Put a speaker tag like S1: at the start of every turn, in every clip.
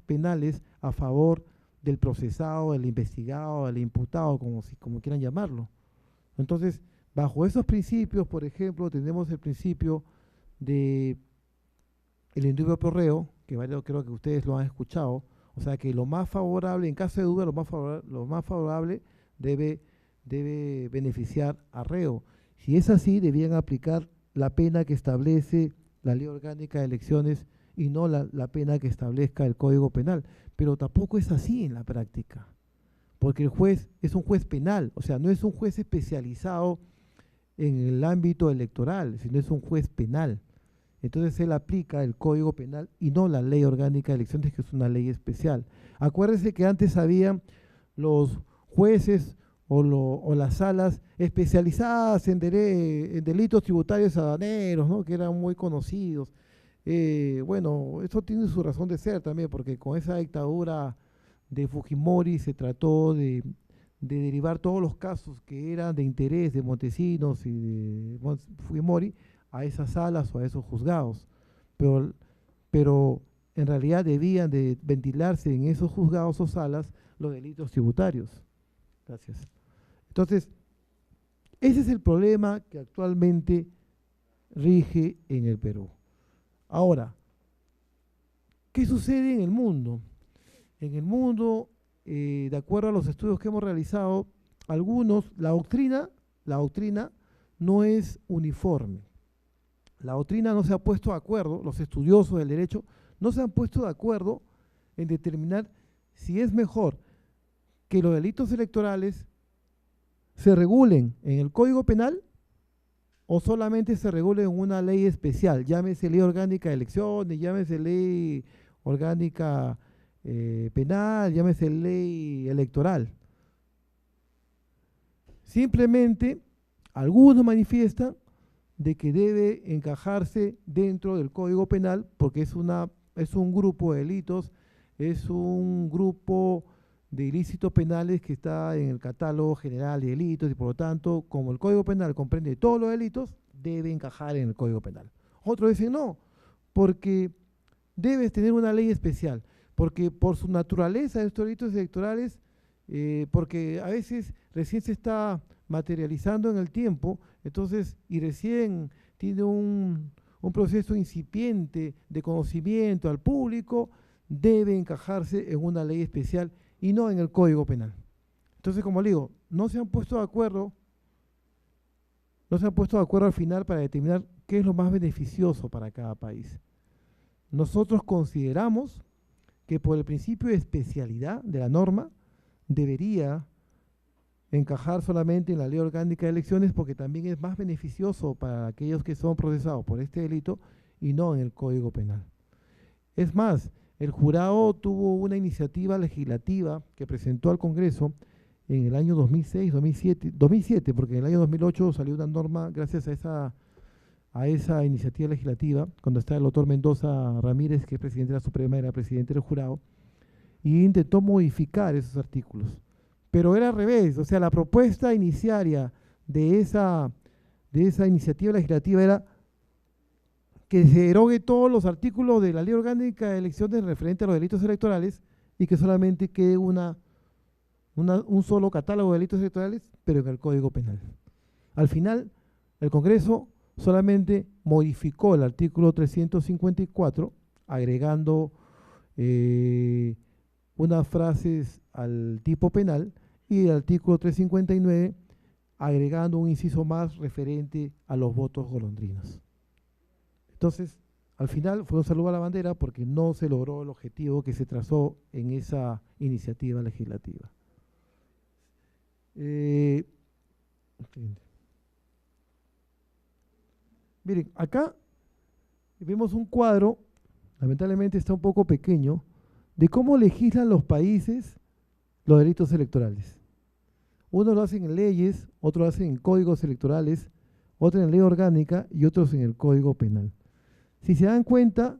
S1: penales a favor del procesado, del investigado, del imputado, como quieran llamarlo. Entonces, bajo esos principios, por ejemplo, tenemos el principio de el indubio pro reo, que creo que ustedes lo han escuchado, o sea que lo más favorable, en caso de duda, lo más favorable debe beneficiar al reo. Si es así, debían aplicar la pena que establece la Ley Orgánica de Elecciones y no la pena que establezca el Código Penal. Pero tampoco es así en la práctica, porque el juez es un juez penal, o sea, no es un juez especializado en el ámbito electoral, sino es un juez penal. Entonces él aplica el Código Penal y no la Ley Orgánica de Elecciones, que es una ley especial. Acuérdense que antes habían los jueces o las salas especializadas en delitos tributarios aduaneros, ¿no?, que eran muy conocidos. Bueno, eso tiene su razón de ser también, porque con esa dictadura de Fujimori se trató de derivar todos los casos que eran de interés de Montesinos y de Fujimori a esas salas o a esos juzgados. Pero en realidad debían de ventilarse en esos juzgados o salas los delitos tributarios. Gracias. Entonces, ese es el problema que actualmente rige en el Perú. Ahora, ¿qué sucede en el mundo? En el mundo, de acuerdo a los estudios que hemos realizado, la doctrina no es uniforme. La doctrina no se ha puesto de acuerdo, los estudiosos del derecho no se han puesto de acuerdo en determinar si es mejor que los delitos electorales se regulen en el Código Penal o solamente se regulen en una ley especial, llámese Ley Orgánica de Elecciones, llámese Ley Orgánica Penal, llámese Ley Electoral. Simplemente algunos manifiestan de que debe encajarse dentro del Código Penal porque es un grupo de delitos, es un grupo de ilícitos penales que está en el catálogo general de delitos y por lo tanto, como el Código Penal comprende todos los delitos, debe encajar en el Código Penal. Otros dicen no, porque debes tener una ley especial, porque por su naturaleza de estos delitos electorales, porque a veces recién se está materializando en el tiempo, entonces, y recién tiene un proceso incipiente de conocimiento al público, debe encajarse en una ley especial y no en el Código Penal. Entonces, como le digo, no se han puesto de acuerdo al final para determinar qué es lo más beneficioso para cada país. Nosotros consideramos que por el principio de especialidad de la norma debería encajar solamente en la Ley Orgánica de Elecciones porque también es más beneficioso para aquellos que son procesados por este delito y no en el Código Penal. Es más, el jurado tuvo una iniciativa legislativa que presentó al Congreso en el año 2007, porque en el año 2008 salió una norma gracias a esa iniciativa legislativa, cuando estaba el doctor Mendoza Ramírez, que es presidente de la Suprema, era presidente del jurado, y intentó modificar esos artículos. Pero era al revés, o sea, la propuesta iniciaria de esa iniciativa legislativa era que se derogue todos los artículos de la Ley Orgánica de Elecciones referente a los delitos electorales y que solamente quede un solo catálogo de delitos electorales, pero en el Código Penal. Al final, el Congreso solamente modificó el artículo 354, agregando unas frases al tipo penal, y el artículo 359, agregando un inciso más referente a los votos golondrinos. Entonces, al final fue un saludo a la bandera porque no se logró el objetivo que se trazó en esa iniciativa legislativa. Miren, acá vemos un cuadro, lamentablemente está un poco pequeño, de cómo legislan los países los delitos electorales. Unos lo hacen en leyes, otros lo hacen en códigos electorales, otros en ley orgánica y otros en el Código Penal. Si se dan cuenta,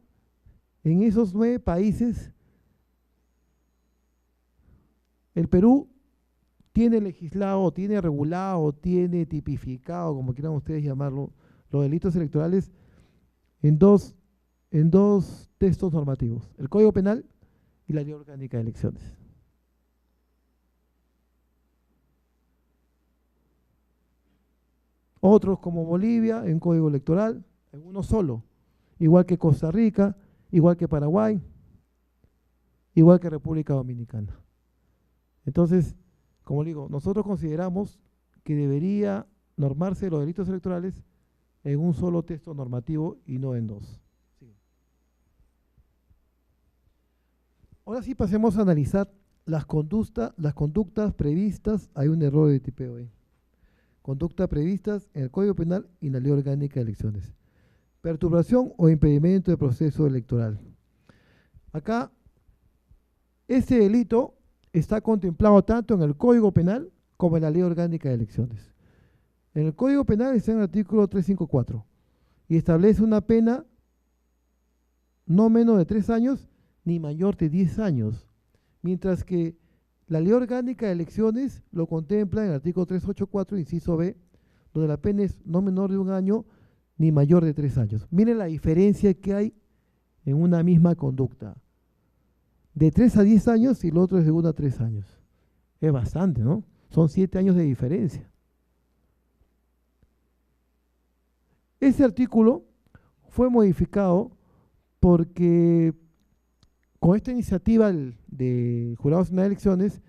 S1: en esos 9 países, el Perú tiene legislado, tiene regulado, tiene tipificado, como quieran ustedes llamarlo, los delitos electorales en dos textos normativos, el Código Penal y la Ley Orgánica de Elecciones. Otros como Bolivia en código electoral, en uno solo, igual que Costa Rica, igual que Paraguay, igual que República Dominicana. Entonces, como digo, nosotros consideramos que debería normarse los delitos electorales en un solo texto normativo y no en dos. Sí. Ahora sí pasemos a analizar las conductas previstas. Hay un error de tipeo ahí. Conductas previstas en el Código Penal y en la Ley Orgánica de Elecciones. Perturbación o impedimento del proceso electoral. Acá, este delito está contemplado tanto en el Código Penal como en la Ley Orgánica de Elecciones. En el Código Penal está en el artículo 354 y establece una pena no menos de 3 años ni mayor de 10 años, mientras que la Ley Orgánica de Elecciones lo contempla en el artículo 384, inciso B, donde la pena es no menor de 1 año ni mayor de 3 años. Miren la diferencia que hay en una misma conducta. De 3 a 10 años y el otro es de 1 a 3 años. Es bastante, ¿no? Son 7 años de diferencia. Ese artículo fue modificado porque con esta iniciativa de Jurado Nacional de Elecciones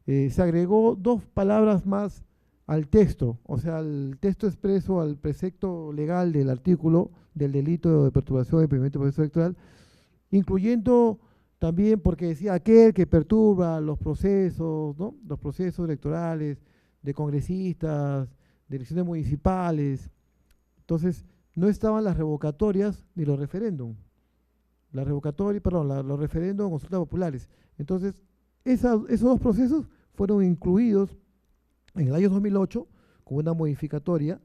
S1: se agregó 2 palabras más al texto, o sea, al texto expreso, al precepto legal del artículo del delito de perturbación e impedimento del proceso electoral, incluyendo también porque decía aquel que perturba los procesos, ¿no? Los procesos electorales de congresistas, de elecciones municipales. Entonces, no estaban las revocatorias ni los referéndums. Los referéndums o consultas populares. Entonces, esos 2 procesos fueron incluidos en el año 2008 con una modificatoria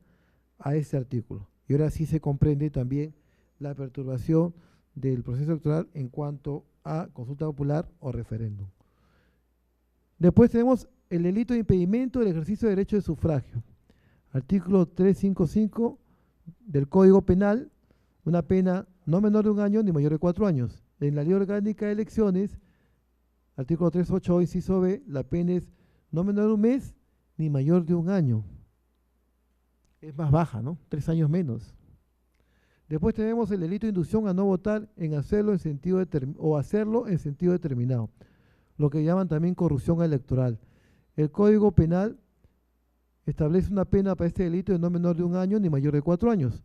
S1: a ese artículo. Y ahora sí se comprende también la perturbación del proceso electoral en cuanto a consulta popular o referéndum. Después tenemos el delito de impedimento del ejercicio de derecho de sufragio. Artículo 355 del Código Penal, una pena no menor de 1 año ni mayor de 4 años. En la Ley Orgánica de Elecciones, artículo 388, inciso B, la pena es no menor de 1 mes ni mayor de 1 año. Es más baja, ¿no? 3 años menos. Después tenemos el delito de inducción a no votar en hacerlo en sentido hacerlo en sentido determinado, lo que llaman también corrupción electoral. El Código Penal establece una pena para este delito de no menor de 1 año ni mayor de 4 años,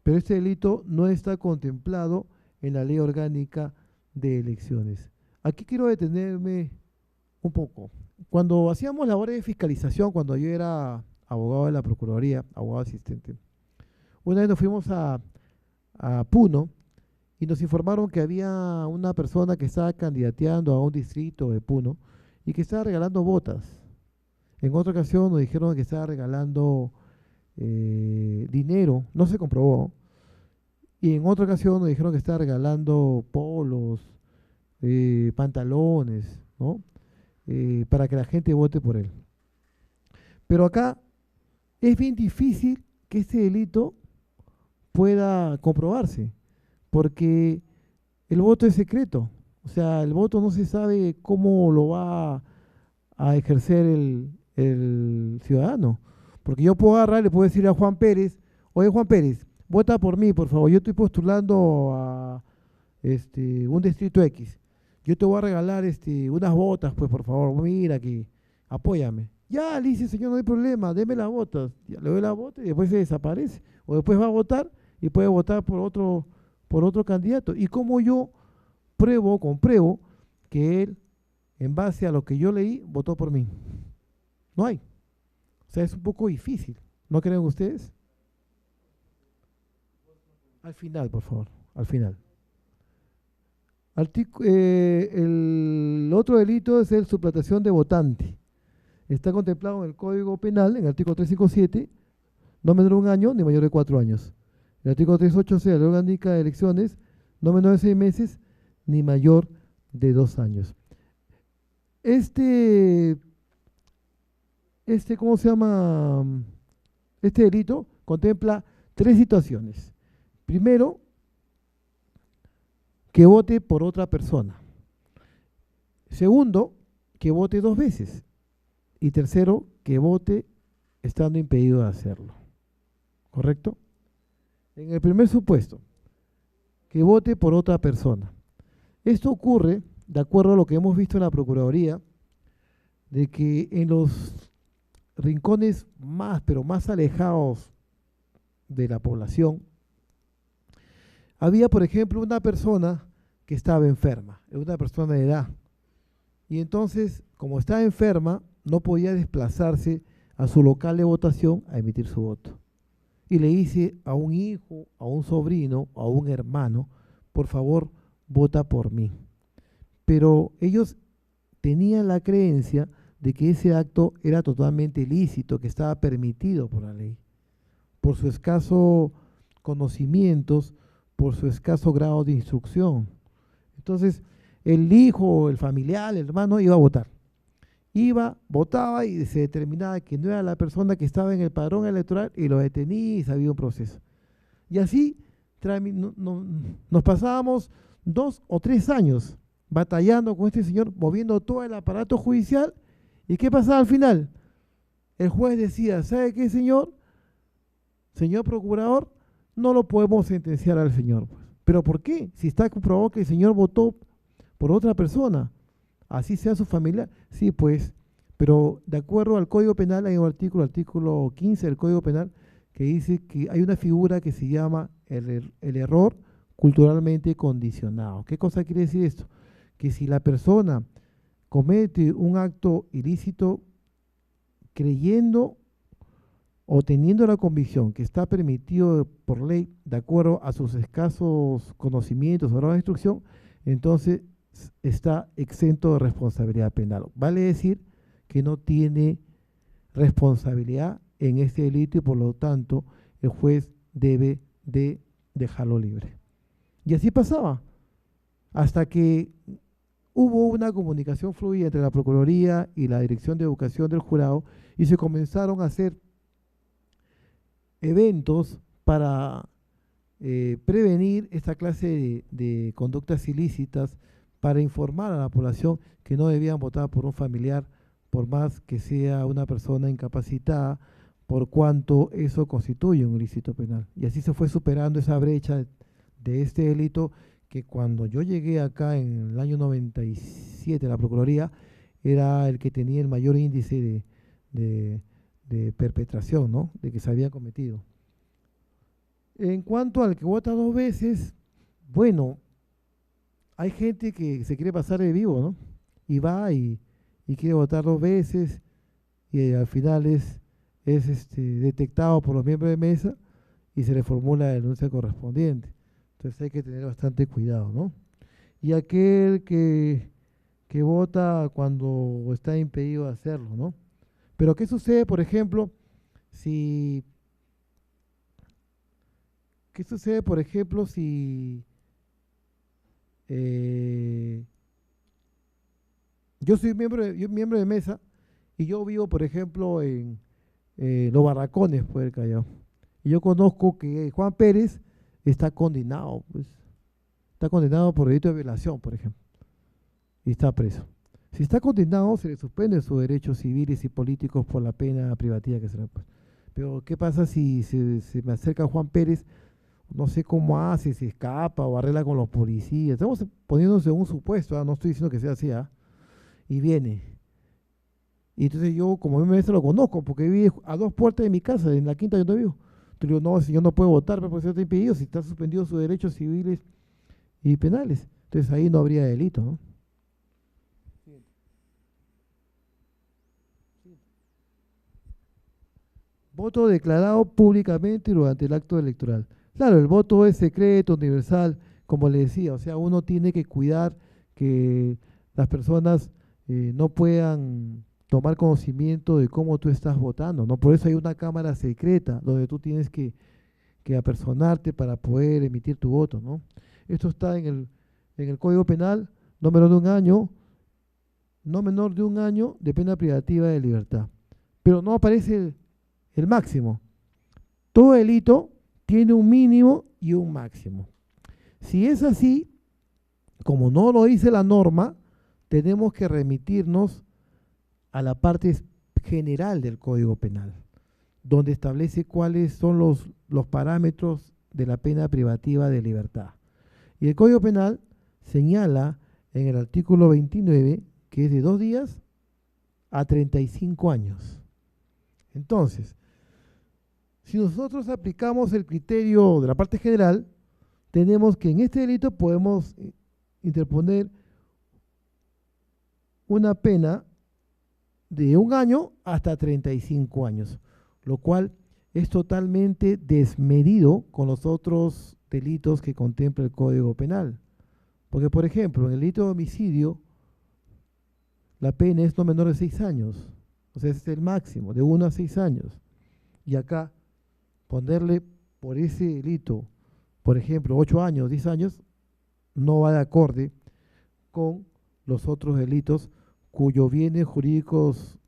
S1: pero este delito no está contemplado en la Ley Orgánica de Elecciones. Aquí quiero detenerme un poco. Cuando hacíamos labores de fiscalización, cuando yo era abogado de la Procuraduría, abogado asistente, una vez nos fuimos a Puno y nos informaron que había una persona que estaba candidateando a un distrito de Puno y que estaba regalando botas. En otra ocasión nos dijeron que estaba regalando dinero, no se comprobó. Y en otra ocasión nos dijeron que estaba regalando polos, pantalones, ¿no? Para que la gente vote por él. Pero acá es bien difícil que este delito pueda comprobarse, porque el voto es secreto. O sea, el voto no se sabe cómo lo va a ejercer el ciudadano. Porque yo puedo agarrar y le puedo decir a Juan Pérez, oye Juan Pérez, vota por mí, por favor, yo estoy postulando a un distrito X. Yo te voy a regalar unas botas, pues por favor, mira aquí, apóyame. Ya, le dice, señor, no hay problema, deme las botas. Ya, le doy las botas y después se desaparece. O después va a votar y puede votar por otro candidato. ¿Y cómo yo compruebo que él, en base a lo que yo leí, votó por mí? No hay. O sea, es un poco difícil. ¿No creen ustedes? Al final, por favor, al final. El otro delito es el suplantación de votante. Está contemplado en el Código Penal, en el artículo 357, no menor de 1 año ni mayor de 4 años. El artículo 386 de la Ley Orgánica de Elecciones, no menor de 6 meses ni mayor de 2 años. ¿Cómo se llama? Este delito contempla 3 situaciones. Primero, que vote por otra persona. Segundo, que vote 2 veces. Y tercero, que vote estando impedido de hacerlo. ¿Correcto? En el primer supuesto, que vote por otra persona. Esto ocurre, de acuerdo a lo que hemos visto en la Procuraduría, de que en los rincones más, pero más alejados de la población, había, por ejemplo, una persona que estaba enferma, una persona de edad, y entonces, como estaba enferma, no podía desplazarse a su local de votación a emitir su voto. Y le dice a un hijo, a un sobrino, a un hermano, por favor, vota por mí. Pero ellos tenían la creencia de que ese acto era totalmente lícito, que estaba permitido por la ley, por su escaso conocimientos, por su escaso grado de instrucción. Entonces, el hijo, el familiar, el hermano iba a votar. Iba, votaba y se determinaba que no era la persona que estaba en el padrón electoral y lo detenía y se había un proceso. Y así nos pasábamos 2 o 3 años batallando con este señor, moviendo todo el aparato judicial. ¿Y qué pasaba al final? El juez decía, ¿sabe qué, señor? Señor procurador, no lo podemos sentenciar al señor. ¿Pero por qué? Si está comprobado que el señor votó por otra persona, así sea su familia. Sí, pues, pero de acuerdo al Código Penal hay un artículo 15 del Código Penal, que dice que hay una figura que se llama el error culturalmente condicionado. ¿Qué cosa quiere decir esto? Que si la persona comete un acto ilícito creyendo o teniendo la convicción que está permitido por ley de acuerdo a sus escasos conocimientos o grado de instrucción, entonces está exento de responsabilidad penal. Vale decir que no tiene responsabilidad en este delito y por lo tanto el juez debe de dejarlo libre. Y así pasaba, hasta que hubo una comunicación fluida entre la Procuraduría y la Dirección de Educación del Jurado y se comenzaron a hacer eventos para prevenir esta clase de conductas ilícitas, para informar a la población que no debían votar por un familiar, por más que sea una persona incapacitada, por cuanto eso constituye un ilícito penal. Y así se fue superando esa brecha de este delito que cuando yo llegué acá en el año 97 a la Procuraduría, era el que tenía el mayor índice de perpetración, ¿no? De que se había cometido. En cuanto al que vota 2 veces, bueno, hay gente que se quiere pasar de vivo, ¿no? Y va y quiere votar 2 veces y al final es detectado por los miembros de mesa y se le formula la denuncia correspondiente. Entonces hay que tener bastante cuidado, ¿no? Y aquel que vota cuando está impedido de hacerlo, ¿no? Pero ¿qué sucede, por ejemplo, si... ¿Qué sucede, por ejemplo, si yo soy miembro de mesa y yo vivo, por ejemplo, en Los Barracones, pues, del Callao? Y yo conozco que Juan Pérez está condenado, pues. Está condenado por delito de violación, por ejemplo, y está preso. Si está condenado, se le suspenden sus derechos civiles y políticos por la pena privativa que se le ha puesto. Pero, ¿qué pasa si se me acerca Juan Pérez? No sé cómo hace, si escapa o arregla con los policías. Estamos poniéndose un supuesto, no estoy diciendo que sea así, y viene. Y entonces yo, como MMS, lo conozco, porque vive a 2 puertas de mi casa, en la quinta donde vivo. Entonces digo, no, el señor no puede votar, porque está impedido, si está suspendido sus derechos civiles y penales. Entonces ahí no habría delito, ¿no? Voto declarado públicamente durante el acto electoral. Claro, el voto es secreto, universal, como le decía, o sea, uno tiene que cuidar que las personas no puedan tomar conocimiento de cómo tú estás votando, ¿no? Por eso hay una cámara secreta donde tú tienes que apersonarte para poder emitir tu voto, ¿no? Esto está en el Código Penal, no menor de 1 año, no menor de 1 año de pena privativa de libertad. Pero no aparece el máximo. Todo delito tiene un mínimo y un máximo. Si es así, como no lo dice la norma, tenemos que remitirnos a la parte general del Código Penal, donde establece cuáles son los parámetros de la pena privativa de libertad. Y el Código Penal señala en el artículo 29 que es de 2 días a 35 años. Entonces, si nosotros aplicamos el criterio de la parte general, tenemos que en este delito podemos interponer una pena de 1 año hasta 35 años, lo cual es totalmente desmedido con los otros delitos que contempla el Código Penal. Porque, por ejemplo, en el delito de homicidio, la pena es no menor de 6 años. O sea, ese es el máximo, de 1 a 6 años. Y acá, ponerle por ese delito, por ejemplo, 8 años, 10 años, no va de acorde con los otros delitos cuyos bienes jurídicos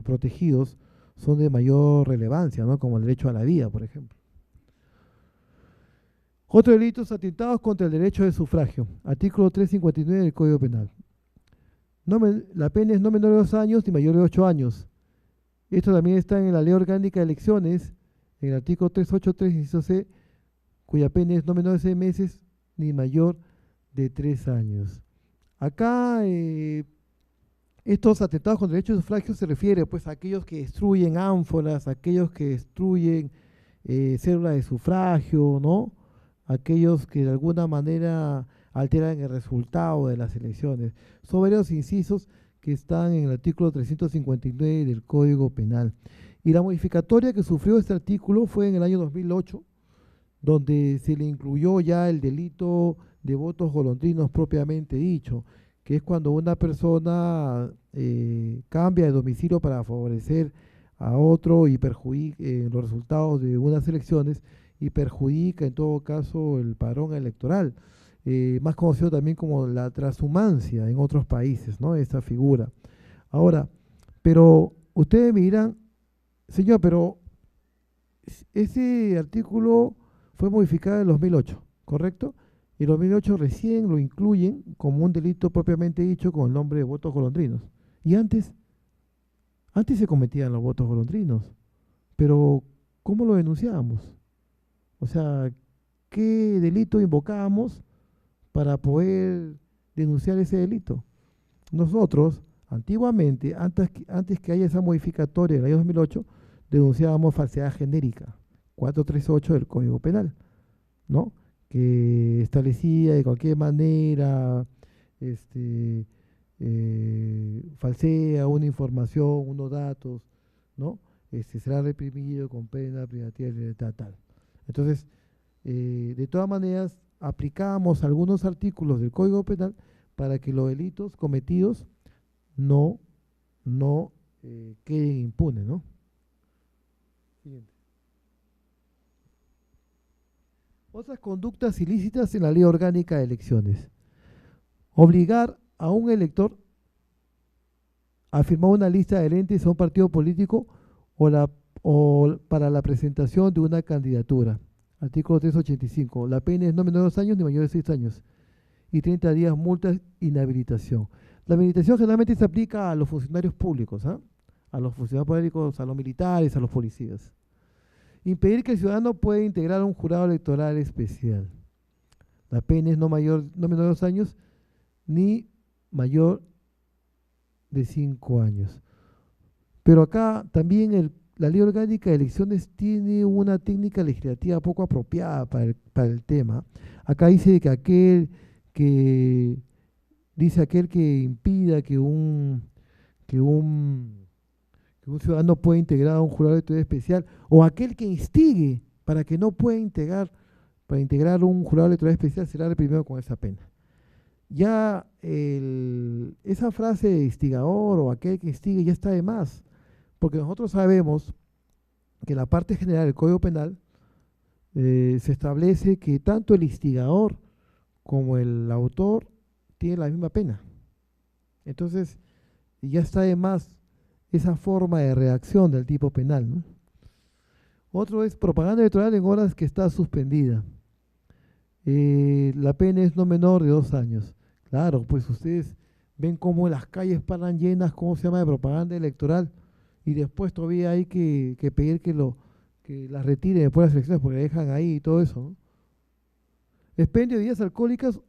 S1: protegidos son de mayor relevancia, ¿no? Como el derecho a la vida, por ejemplo. Otro delito es atentados contra el derecho de sufragio, artículo 359 del Código Penal. La pena es no menor de 2 años ni mayor de 8 años. Esto también está en la Ley Orgánica de Elecciones, en el artículo 383, inciso C, cuya pena es no menor de 6 meses ni mayor de 3 años. Acá, estos atentados contra el derecho de sufragio se refiere pues a aquellos que destruyen ánforas, a aquellos que destruyen células de sufragio, ¿no? Aquellos que de alguna manera alteran el resultado de las elecciones. Son varios incisos que están en el artículo 359 del Código Penal. Y la modificatoria que sufrió este artículo fue en el año 2008, donde se le incluyó ya el delito de votos golondrinos propiamente dicho, que es cuando una persona cambia de domicilio para favorecer a otro y perjudica los resultados de unas elecciones y perjudica en todo caso el padrón electoral, más conocido también como la transhumancia en otros países, ¿no? Esta figura. Ahora, pero ustedes me dirán, señor, pero ese artículo fue modificado en 2008, ¿correcto? En 2008 recién lo incluyen como un delito propiamente dicho con el nombre de votos golondrinos. Y antes se cometían los votos golondrinos, pero ¿cómo lo denunciábamos? O sea, ¿qué delito invocábamos para poder denunciar ese delito? Nosotros, antiguamente, antes que haya esa modificatoria del año 2008, denunciábamos falsedad genérica, 438 del Código Penal, ¿no? Que establecía de cualquier manera, falsea una información, unos datos, ¿no? Será reprimido con pena privativa de libertad tal. Entonces, de todas maneras, aplicamos algunos artículos del Código Penal para que los delitos cometidos no queden impunes, ¿no? Siguiente. Otras conductas ilícitas en la Ley Orgánica de Elecciones. Obligar a un elector a firmar una lista de adherentes a un partido político o para la presentación de una candidatura. Artículo 385. La pena es no menor de 2 años ni mayor de 6 años. Y 30 días multa, inhabilitación. La inhabilitación generalmente se aplica a los funcionarios públicos, ¿eh? A los funcionarios públicos, a los militares, a los policías. Impedir que el ciudadano pueda integrar un jurado electoral especial. La pena es no menor de 2 años ni mayor de 5 años. Pero acá también la Ley Orgánica de Elecciones tiene una técnica legislativa poco apropiada para el tema. Acá dice que aquel que impida que un ciudadano pueda integrar a un jurado electoral especial, o aquel que instigue para que no pueda integrar un jurado electoral especial, será reprimido con esa pena. Ya esa frase de instigador o aquel que instigue ya está de más, porque nosotros sabemos que en la parte general del Código Penal se establece que tanto el instigador como el autor tienen la misma pena. Entonces, ya está de más esa forma de redacción del tipo penal, ¿no? Otro es propaganda electoral en horas que está suspendida. La pena es no menor de 2 años. Claro, pues ustedes ven cómo las calles paran llenas, ¿cómo se llama?, de propaganda electoral, y después todavía hay que pedir que las retiren después de las elecciones porque la dejan ahí y todo eso, ¿no? Expendio de bebidas alcohólicas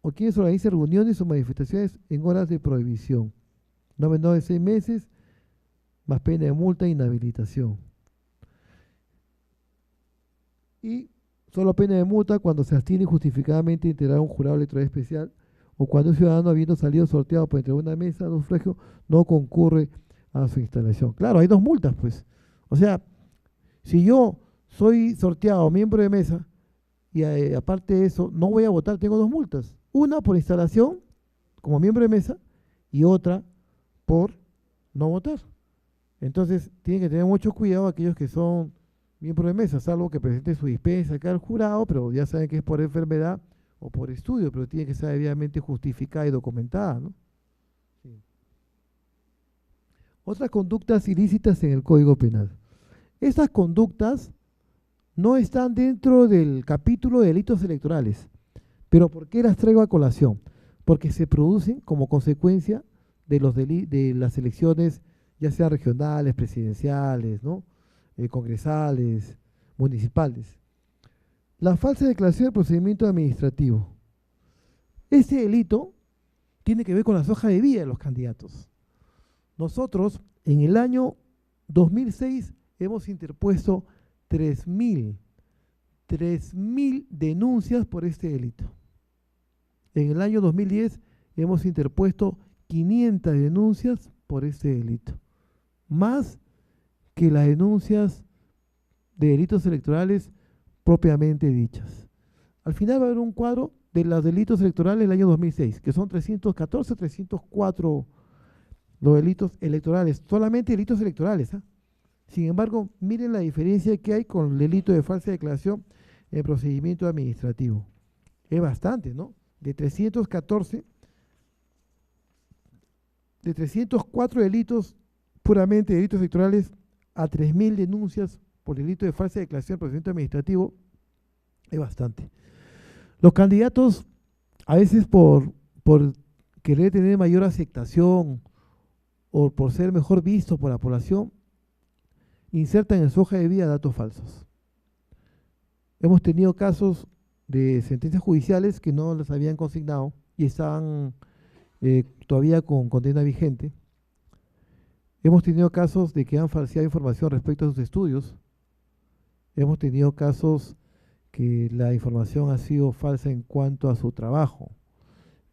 S1: o quienes organizan reuniones o manifestaciones en horas de prohibición. No menor de 6 meses, más pena de multa e inhabilitación. Y solo pena de multa cuando se abstiene injustificadamente de integrar un jurado electoral especial o cuando un ciudadano, habiendo salido sorteado por entre una mesa de un sufragio, no concurre a su instalación. Claro, hay 2 multas, pues. O sea, si yo soy sorteado, miembro de mesa, y aparte de eso, no voy a votar, tengo 2 multas. Una por instalación, como miembro de mesa, y otra por no votar. Entonces, tienen que tener mucho cuidado aquellos que son miembros de mesa, salvo que presenten su dispensa acá al jurado, pero ya saben que es por enfermedad o por estudio, pero tiene que ser debidamente justificada y documentada, ¿no? Sí. Otras conductas ilícitas en el Código Penal. Estas conductas no están dentro del capítulo de delitos electorales. ¿Pero por qué las traigo a colación? Porque se producen como consecuencia de las elecciones, ya sean regionales, presidenciales, ¿no? Congresales, municipales. La falsa declaración del procedimiento administrativo. Este delito tiene que ver con las hojas de vida de los candidatos. Nosotros, en el año 2006, hemos interpuesto 3.000 denuncias por este delito. En el año 2010 hemos interpuesto 500 denuncias por este delito, más que las denuncias de delitos electorales propiamente dichas. Al final va a haber un cuadro de los delitos electorales del año 2006, que son 314, 304 los delitos electorales, solamente delitos electorales, ¿eh? Sin embargo, miren la diferencia que hay con el delito de falsa declaración en procedimiento administrativo. Es bastante, ¿no? De 304 delitos, puramente delitos electorales, a 3.000 denuncias por delito de falsa declaración en procedimiento administrativo, es bastante. Los candidatos, a veces por querer tener mayor aceptación o por ser mejor vistos por la población, insertan en su hoja de vida datos falsos. Hemos tenido casos de sentencias judiciales que no las habían consignado y estaban todavía con condena vigente. Hemos tenido casos de que han falseado información respecto a sus estudios. Hemos tenido casos que la información ha sido falsa en cuanto a su trabajo.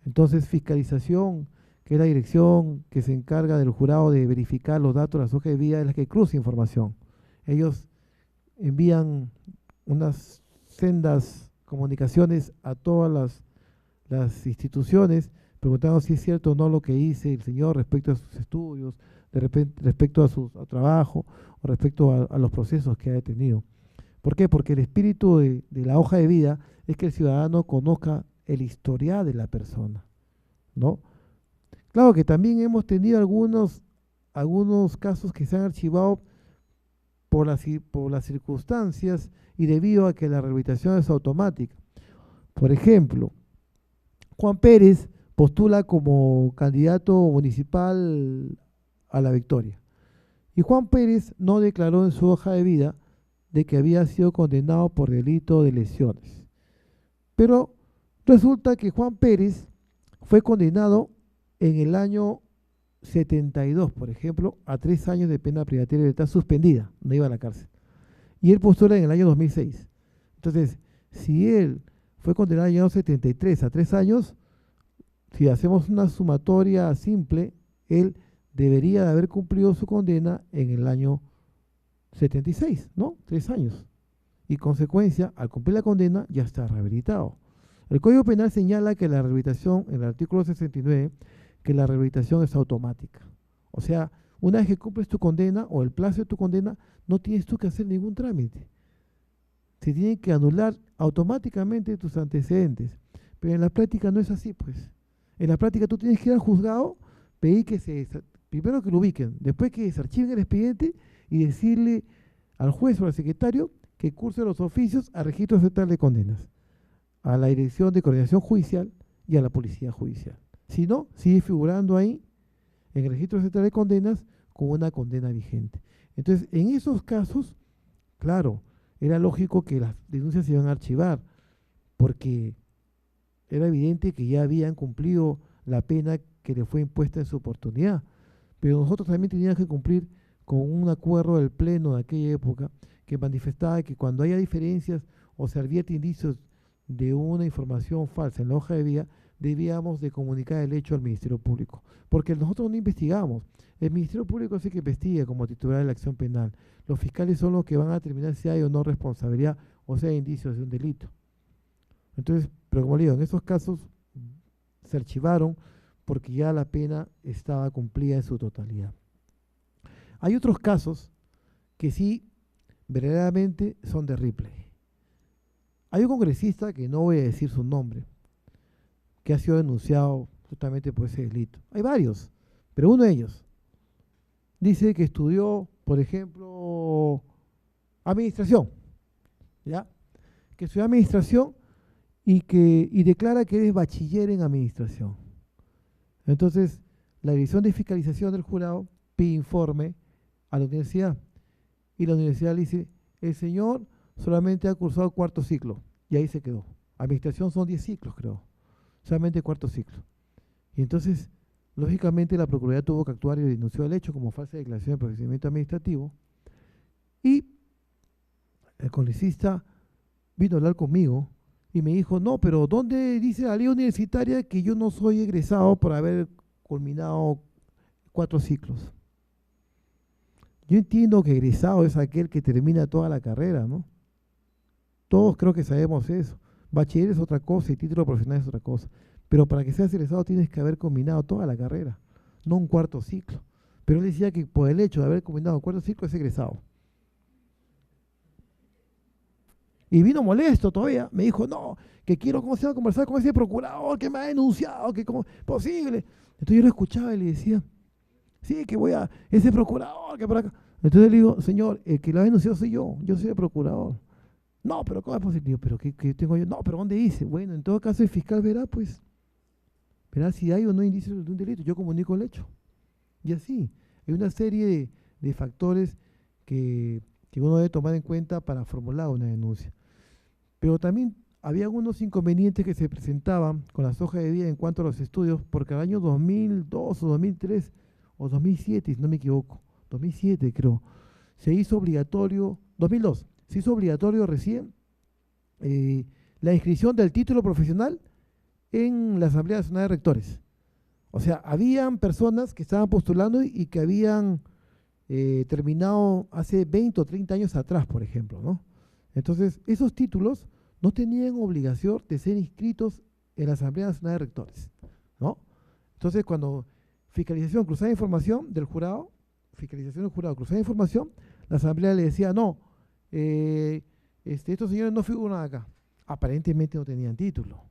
S1: Entonces, fiscalización, que es la dirección que se encarga del jurado de verificar los datos de las hojas de vida, es la que cruza información. Ellos envían unas sendas comunicaciones a todas las instituciones preguntando si es cierto o no lo que dice el señor respecto a sus estudios, respecto a su trabajo o respecto a los procesos que ha tenido. ¿Por qué? Porque el espíritu de la hoja de vida es que el ciudadano conozca el historial de la persona, ¿no? Claro que también hemos tenido algunos casos que se han archivado por las circunstancias y debido a que la rehabilitación es automática. Por ejemplo, Juan Pérez postula como candidato municipal a la victoria. Y Juan Pérez no declaró en su hoja de vida de que había sido condenado por delito de lesiones. Pero resulta que Juan Pérez fue condenado en el año 72, por ejemplo, a 3 años de pena privativa de libertad suspendida, no iba a la cárcel. Y él postula en el año 2006. Entonces, si él fue condenado en el año 73 a 3 años, si hacemos una sumatoria simple, él debería de haber cumplido su condena en el año 76, ¿no? 3 años. Y consecuencia, al cumplir la condena, ya está rehabilitado. El Código Penal señala que la rehabilitación, en el artículo 69, que la rehabilitación es automática. O sea, una vez que cumples tu condena o el plazo de tu condena, no tienes tú que hacer ningún trámite. Se tienen que anular automáticamente tus antecedentes. Pero en la práctica no es así, pues. En la práctica tú tienes que ir al juzgado, pedir primero que lo ubiquen, después que desarchiven el expediente y decirle al juez o al secretario que curse los oficios a registro central de condenas, a la Dirección de Coordinación Judicial y a la Policía Judicial. Si no, sigue figurando ahí en el registro central de condenas con una condena vigente. Entonces, en esos casos, claro, era lógico que las denuncias se iban a archivar, porque era evidente que ya habían cumplido la pena que le fue impuesta en su oportunidad. Pero nosotros también teníamos que cumplir con un acuerdo del Pleno de aquella época que manifestaba que cuando haya diferencias o se advierte indicios de una información falsa en la hoja de vida, debíamos de comunicar el hecho al Ministerio Público, porque nosotros no investigamos. El Ministerio Público es el que investiga como titular de la acción penal. Los fiscales son los que van a determinar si hay o no responsabilidad o si hay indicios de un delito. Entonces, pero como le digo, en esos casos se archivaron porque ya la pena estaba cumplida en su totalidad. Hay otros casos que sí, verdaderamente son de Ripley. Hay un congresista, que no voy a decir su nombre, que ha sido denunciado justamente por ese delito. Hay varios, pero uno de ellos dice que estudió, por ejemplo, administración, ¿ya? Que estudió administración y declara que es bachiller en administración. Entonces, la División de Fiscalización del Jurado pide informe a la universidad y la universidad le dice, el señor solamente ha cursado cuarto ciclo y ahí se quedó. Administración son 10 ciclos, creo, solamente cuarto ciclo. Y entonces, lógicamente, la Procuraduría tuvo que actuar y denunció el hecho como falsa declaración de procedimiento administrativo y el congresista vino a hablar conmigo y me dijo, no, pero ¿dónde dice la ley universitaria que yo no soy egresado por haber culminado 4 ciclos? Yo entiendo que egresado es aquel que termina toda la carrera, ¿no? Todos creo que sabemos eso. Bachiller es otra cosa y título profesional es otra cosa. Pero para que seas egresado tienes que haber combinado toda la carrera, no un cuarto ciclo. Pero él decía que por el hecho de haber combinado un cuarto ciclo es egresado. Y vino molesto todavía, me dijo, no, que quiero conversar con ese procurador que me ha denunciado, que como posible. Entonces yo lo escuchaba y le decía, sí, que ese procurador, que por acá. Entonces le digo, señor, el que lo ha denunciado soy yo soy el procurador. No, pero ¿cómo es posible? Digo, ¿pero qué tengo yo? No, pero ¿dónde dice? Bueno, en todo caso el fiscal verá si hay o no indicios de un delito. Yo comunico el hecho. Y así, hay una serie de factores que uno debe tomar en cuenta para formular una denuncia. Pero también había algunos inconvenientes que se presentaban con las hojas de vida en cuanto a los estudios, porque al año 2002 o 2003 o 2007, si no me equivoco, 2007 creo, se hizo obligatorio, 2002, se hizo obligatorio recién la inscripción del título profesional en la Asamblea Nacional de Rectores. O sea, habían personas que estaban postulando y que habían terminado hace 20 o 30 años atrás, por ejemplo, ¿no? Entonces, esos títulos no tenían obligación de ser inscritos en la Asamblea Nacional de Rectores, ¿no? Entonces, cuando fiscalización cruzada de información del jurado, fiscalización del jurado cruzada de información, la Asamblea le decía, no, estos señores no figuran acá. Aparentemente no tenían título.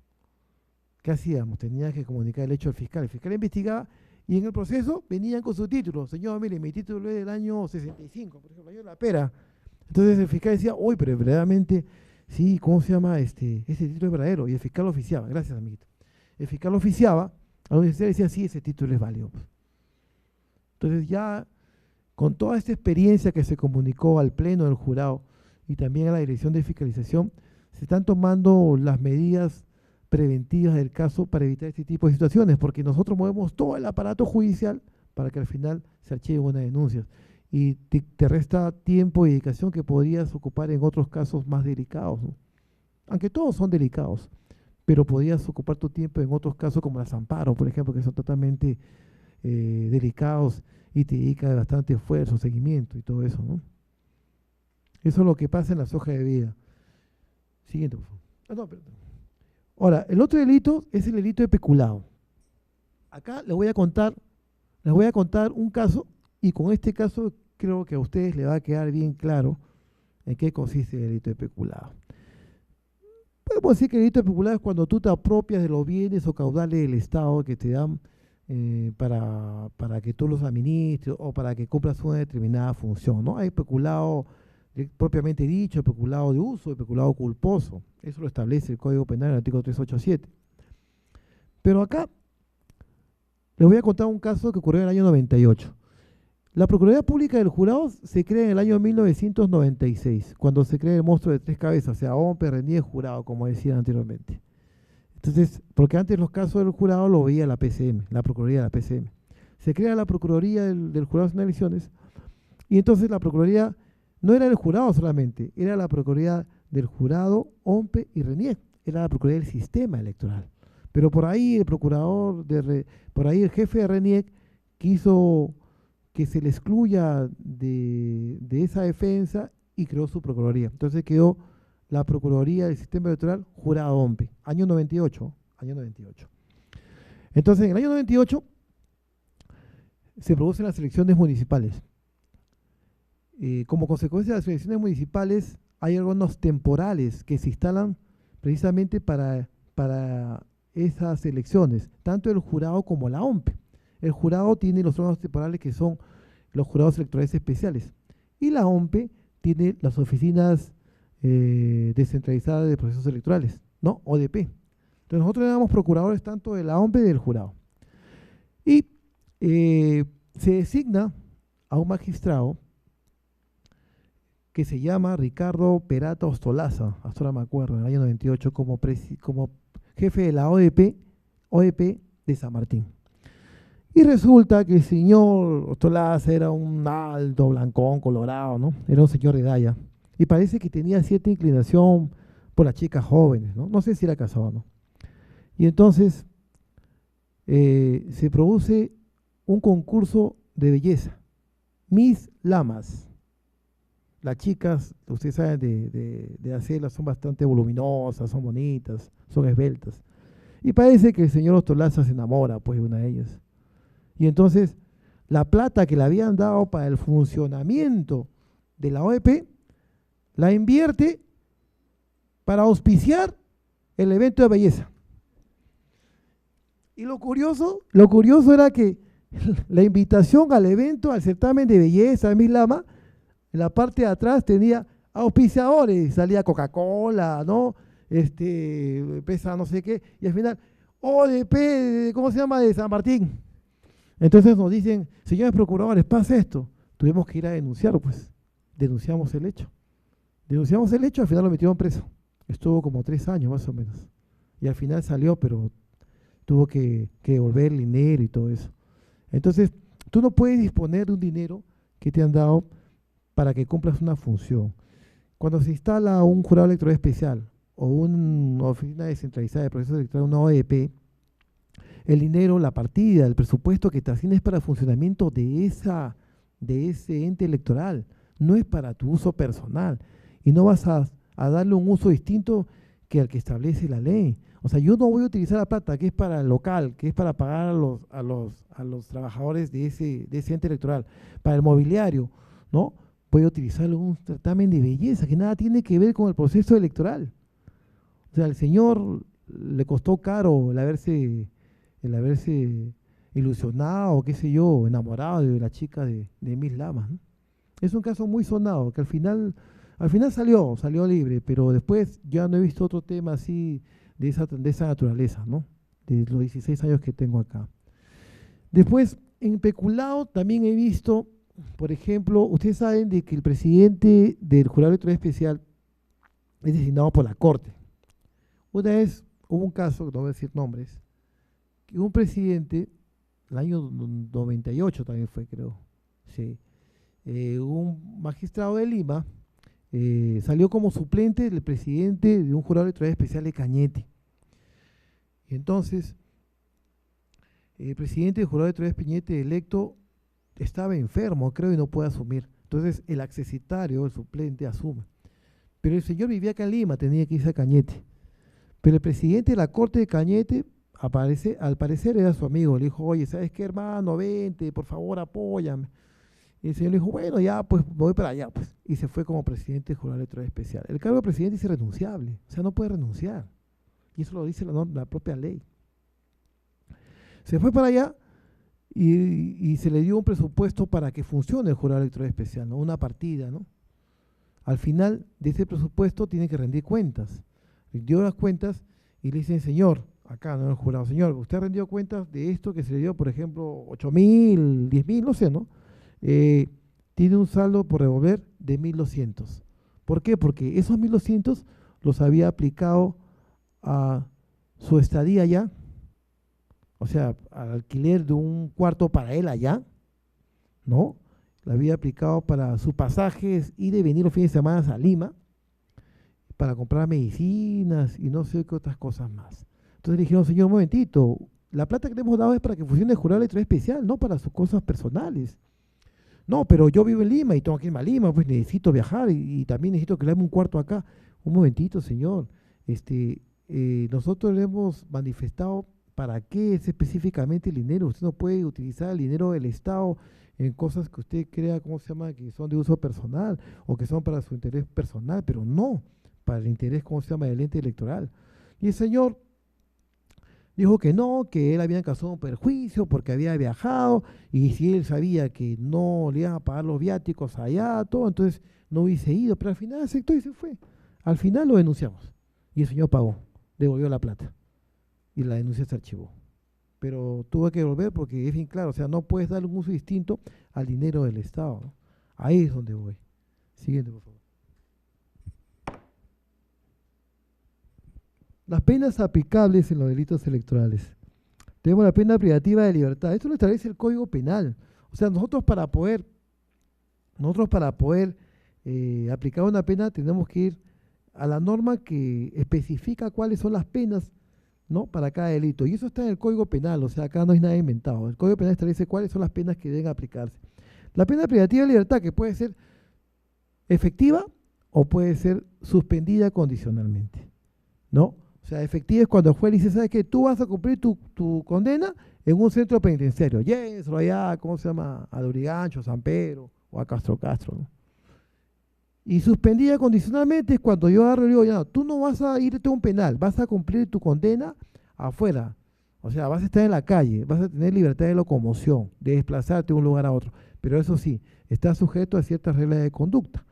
S1: ¿Qué hacíamos? Tenía que comunicar el hecho al fiscal. El fiscal investigaba y en el proceso venían con su título. Señor, mire, mi título es del año 65, por ejemplo, año de la pera. Entonces el fiscal decía, uy, pero verdaderamente, sí, ¿cómo se llama? Este título es verdadero. Y el fiscal lo oficiaba. Gracias, amiguito. El fiscal lo oficiaba, a la universidad decía, sí, ese título es válido. Entonces ya, con toda esta experiencia que se comunicó al pleno del jurado y también a la dirección de fiscalización, se están tomando las medidas preventivas del caso para evitar este tipo de situaciones, porque nosotros movemos todo el aparato judicial para que al final se archiven unas denuncias y te resta tiempo y dedicación que podrías ocupar en otros casos más delicados, ¿no? Aunque todos son delicados, pero podrías ocupar tu tiempo en otros casos como las amparos, por ejemplo, que son totalmente delicados y te dedica bastante esfuerzo, seguimiento y todo eso, ¿no? Eso es lo que pasa en las hojas de vida. Siguiente, por favor. No, perdón. Ahora, el otro delito es el delito de peculado. Acá les voy a contar un caso y con este caso creo que a ustedes les va a quedar bien claro en qué consiste el delito de peculado. Podemos decir que el delito de peculado es cuando tú te apropias de los bienes o caudales del Estado que te dan para que tú los administres o para que cumplas una determinada función, ¿no? Hay peculado propiamente dicho, peculado de uso y peculado culposo. Eso lo establece el Código Penal en el artículo 387. Pero acá Les voy a contar un caso que ocurrió en el año 98. La Procuraduría Pública del Jurado se crea en el año 1996, cuando se crea el monstruo de tres cabezas, o sea, OMPE, RENIEC, Jurado, como decía anteriormente. Entonces, porque antes los casos del jurado lo veía la PCM, la Procuraduría de la PCM. Se crea la Procuraduría del Jurado de Elecciones, y entonces la Procuraduría no era del jurado solamente, era la Procuraduría del Jurado, OMPE y RENIEC, era la Procuraduría del Sistema Electoral. Pero por ahí por ahí el jefe de RENIEC quiso que se le excluya de esa defensa y creó su Procuraduría. Entonces quedó la Procuraduría del Sistema Electoral, Jurado OMPE, año 98, año 98. Entonces, en el año 98 se producen las elecciones municipales. Como consecuencia de las elecciones municipales, hay órganos temporales que se instalan precisamente para esas elecciones, tanto el jurado como la OMPE. El jurado tiene los órganos temporales que son los jurados electorales especiales, y la OMPE tiene las oficinas descentralizadas de procesos electorales, ¿no? ODP. Entonces nosotros éramos procuradores tanto de la OMPE y del jurado. Y se designa a un magistrado que se llama Ricardo Perata Ostolaza, hasta ahora me acuerdo, en el año 98, como jefe de la ODP de San Martín. Y resulta que el señor Ostolaza era un alto, blancón, colorado, ¿no? Era un señor de edad. Y parece que tenía cierta inclinación por las chicas jóvenes, ¿no? No sé si era casado o no. Y entonces se produce un concurso de belleza. Miss Lamas. Las chicas, ustedes saben, de hacerlas son bastante voluminosas, son bonitas, son esbeltas. Y parece que el señor Ostolaza se enamora, pues, de una de ellas. Y entonces, la plata que le habían dado para el funcionamiento de la OEP, la invierte para auspiciar el evento de belleza. Y lo curioso era que la invitación al evento, al certamen de belleza de Miss Lama, en la parte de atrás tenía auspiciadores, salía Coca-Cola, ¿no? Pesa no sé qué, y al final, ODP, ¿cómo se llama? De San Martín. Entonces nos dicen, señores procuradores, pasa esto. Tuvimos que ir a denunciar, pues. Denunciamos el hecho. Al final lo metieron preso. Estuvo como 3 años más o menos. Y al final salió, pero tuvo que devolver el dinero y todo eso. Entonces, tú no puedes disponer de un dinero que te han dado para que cumplas una función. Cuando se instala un jurado electoral especial o una oficina descentralizada de procesos electorales, una OEP, el dinero, la partida, el presupuesto que te asigna es para el funcionamiento de ese ente electoral, no es para tu uso personal. Y no vas a darle un uso distinto que al que establece la ley. O sea, yo no voy a utilizar la plata que es para el local, que es para pagar a los trabajadores de ese ente electoral, para el mobiliario, ¿no? Voy a utilizar un certamen de belleza que nada tiene que ver con el proceso electoral. O sea, al señor le costó caro el haberse ilusionado, qué sé yo, enamorado de la chica de Miss Lamas, ¿no? Es un caso muy sonado, que al final salió libre, pero después ya no he visto otro tema así de esa naturaleza, ¿no? De los 16 años que tengo acá. Después, en peculado también he visto, por ejemplo, ustedes saben de que el presidente del jurado electoral especial es designado por la Corte. Una vez hubo un caso, no voy a decir nombres, que un presidente, el año 98 también fue, creo, sí, un magistrado de Lima salió como suplente del presidente de un jurado electoral especial de Cañete. Y entonces, el presidente del jurado electoral Cañete electo estaba enfermo, creo, y no puede asumir. Entonces, el accesitario, el suplente, asume. Pero el señor vivía acá en Lima, tenía que irse a Cañete. Pero el presidente de la Corte de Cañete, al parecer era su amigo, le dijo, oye, ¿sabes qué, hermano? Vente, por favor, apóyame. Y el señor le dijo, bueno, ya, pues voy para allá, pues. Y se fue como presidente del jurado electoral especial. El cargo de presidente es irrenunciable, o sea, no puede renunciar. Y eso lo dice la propia ley. Se fue para allá y se le dio un presupuesto para que funcione el jurado electoral especial, ¿no? Una partida, ¿no? Al final de ese presupuesto tiene que rendir cuentas. Dio las cuentas y le dicen, señor, acá, ¿no? En el jurado, señor, usted ha rendido cuentas de esto que se le dio, por ejemplo, 8.000, 10.000, no sé, ¿no? Eh, Tiene un saldo por devolver de 1.200. ¿Por qué? Porque esos 1.200 los había aplicado a su estadía allá, o sea, al alquiler de un cuarto para él allá, ¿no? Lo había aplicado para sus pasajes y de venir los fines de semana a Lima para comprar medicinas y no sé qué otras cosas más. Entonces le dijeron, señor, un momentito, la plata que le hemos dado es para que funcione el jurado electoral especial, no para sus cosas personales. No, pero yo vivo en Lima y tengo que irme a Lima, pues necesito viajar y también necesito que le demos un cuarto acá. Un momentito, señor. Nosotros le hemos manifestado para qué es específicamente el dinero. Usted no puede utilizar el dinero del Estado en cosas que usted crea, ¿cómo se llama?, que son de uso personal o que son para su interés personal, pero no para el interés, ¿cómo se llama?, del ente electoral. Y el señor dijo que no, que él había causado un perjuicio porque había viajado y si él sabía que no le iban a pagar los viáticos allá, todo, entonces no hubiese ido, pero al final aceptó y se fue. Al final lo denunciamos y el señor pagó, devolvió la plata y la denuncia se archivó. Pero tuvo que devolver porque es bien claro, o sea, no puedes darle un uso distinto al dinero del Estado, ¿no? Ahí es donde voy. Siguiente, por favor. Las penas aplicables en los delitos electorales. Tenemos la pena privativa de libertad. Esto lo establece el Código Penal. O sea, nosotros para poder aplicar una pena tenemos que ir a la norma que especifica cuáles son las penas, ¿no?, para cada delito. Y eso está en el Código Penal, o sea, acá no hay nada inventado. El Código Penal establece cuáles son las penas que deben aplicarse. La pena privativa de libertad, que puede ser efectiva o puede ser suspendida condicionalmente, ¿no? O sea, efectiva es cuando el juez dice, ¿sabes qué? Tú vas a cumplir tu condena en un centro penitenciario. Llévenselo allá, ¿cómo se llama? A Lurigancho, San Pedro o a Castro Castro, ¿no? Y suspendida condicionalmente es cuando yo agarro y digo, ya, no, tú no vas a irte a un penal, vas a cumplir tu condena afuera. O sea, vas a estar en la calle, vas a tener libertad de locomoción, de desplazarte de un lugar a otro. Pero eso sí, estás sujeto a ciertas reglas de conducta,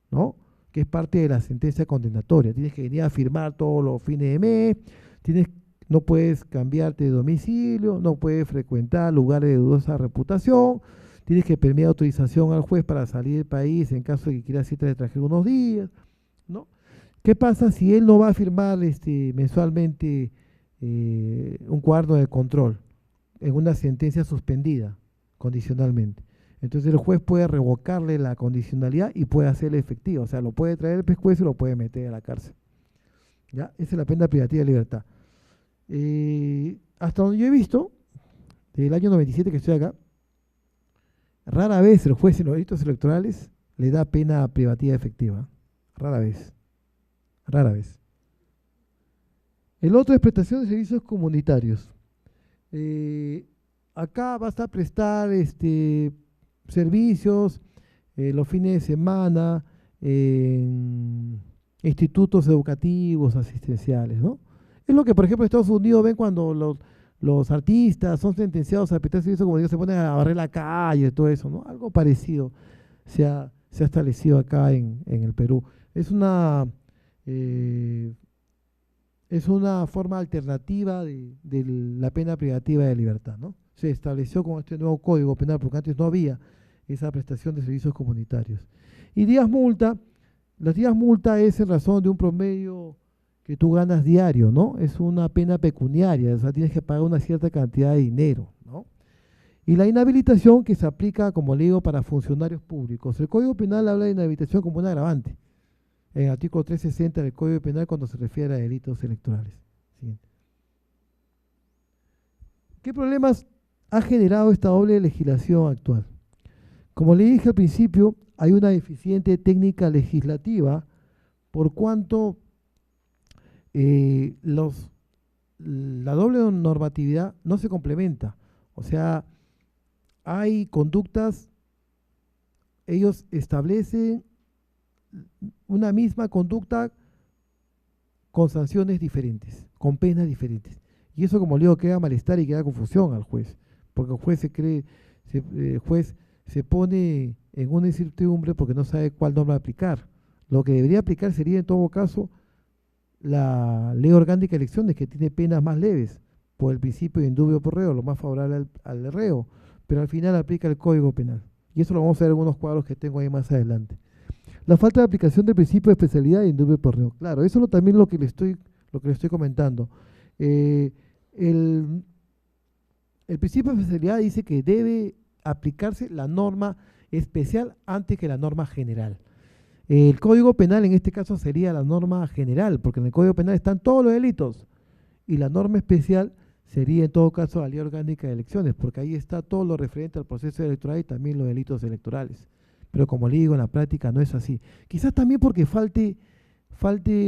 S1: ¿no?, que es parte de la sentencia condenatoria. Tienes que venir a firmar todos los fines de mes, no puedes cambiarte de domicilio, no puedes frecuentar lugares de dudosa reputación, tienes que pedir autorización al juez para salir del país en caso de que quieras irte al extranjero unos días, ¿no? ¿Qué pasa si él no va a firmar mensualmente un cuaderno de control en una sentencia suspendida condicionalmente? Entonces el juez puede revocarle la condicionalidad y puede hacerle efectivo, o sea, lo puede traer el pescuezo y lo puede meter a la cárcel. ¿Ya? Esa es la pena privativa de libertad. Hasta donde yo he visto, desde el año 97 que estoy acá, rara vez el juez en los delitos electorales le da pena privativa efectiva. Rara vez. Rara vez. El otro es prestación de servicios comunitarios. Acá vas a prestar servicios los fines de semana en institutos educativos, asistenciales, ¿no? Es lo que, por ejemplo, en Estados Unidos ven cuando los artistas son sentenciados a prestar servicios, como digo, se ponen a barrer la calle, todo eso, ¿no? Algo parecido se ha establecido acá en el Perú. Es una forma alternativa de la pena privativa de libertad, ¿no? Se estableció con este nuevo Código Penal, porque antes no había esa prestación de servicios comunitarios. Y días multa, las días multa es en razón de un promedio que tú ganas diario, ¿no? Es una pena pecuniaria, o sea, tienes que pagar una cierta cantidad de dinero, ¿no? Y la inhabilitación que se aplica, como le digo, para funcionarios públicos. El Código Penal habla de inhabilitación como un agravante, en el artículo 360 del Código Penal cuando se refiere a delitos electorales. Siguiente. ¿Qué problemas ha generado esta doble legislación actual? Como le dije al principio, hay una deficiente técnica legislativa por cuanto la doble normatividad no se complementa. O sea, hay conductas, ellos establecen una misma conducta con sanciones diferentes, con penas diferentes. Y eso, como le digo, crea malestar y crea confusión al juez, porque el juez el juez se pone en una incertidumbre porque no sabe cuál norma aplicar. Lo que debería aplicar sería, en todo caso, la ley orgánica de elecciones, que tiene penas más leves, por el principio de indubio por reo, lo más favorable al reo, pero al final aplica el Código Penal. Y eso lo vamos a ver en unos cuadros que tengo ahí más adelante. La falta de aplicación del principio de especialidad e indubio por reo. Claro, eso es también lo que le estoy comentando. Eh, el, el principio de especialidad dice que debe aplicarse la norma especial antes que la norma general. El Código Penal en este caso sería la norma general, porque en el Código Penal están todos los delitos, y la norma especial sería en todo caso la ley orgánica de elecciones, porque ahí está todo lo referente al proceso electoral y también los delitos electorales. Pero como le digo, en la práctica no es así. Quizás también porque falte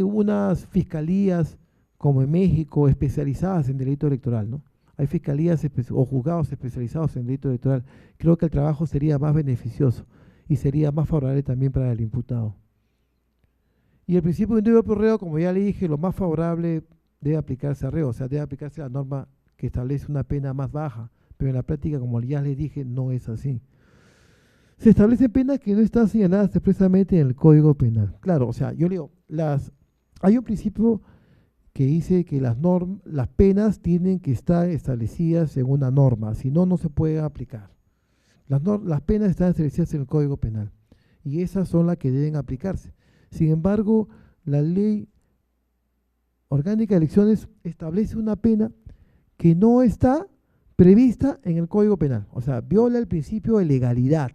S1: unas fiscalías, como en México, especializadas en delito electoral, ¿no? Hay fiscalías o juzgados especializados en delito electoral. Creo que el trabajo sería más beneficioso y sería más favorable también para el imputado. Y el principio de indubio por reo, como ya le dije, lo más favorable debe aplicarse a reo, o sea, debe aplicarse la norma que establece una pena más baja, pero en la práctica, como ya les dije, no es así. Se establecen penas que no están señaladas expresamente en el Código Penal. Claro, o sea, yo le digo, hay un principio que dice que las penas tienen que estar establecidas en una norma, si no, no se puede aplicar. Las penas están establecidas en el Código Penal y esas son las que deben aplicarse. Sin embargo, la ley orgánica de elecciones establece una pena que no está prevista en el Código Penal, o sea, viola el principio de legalidad.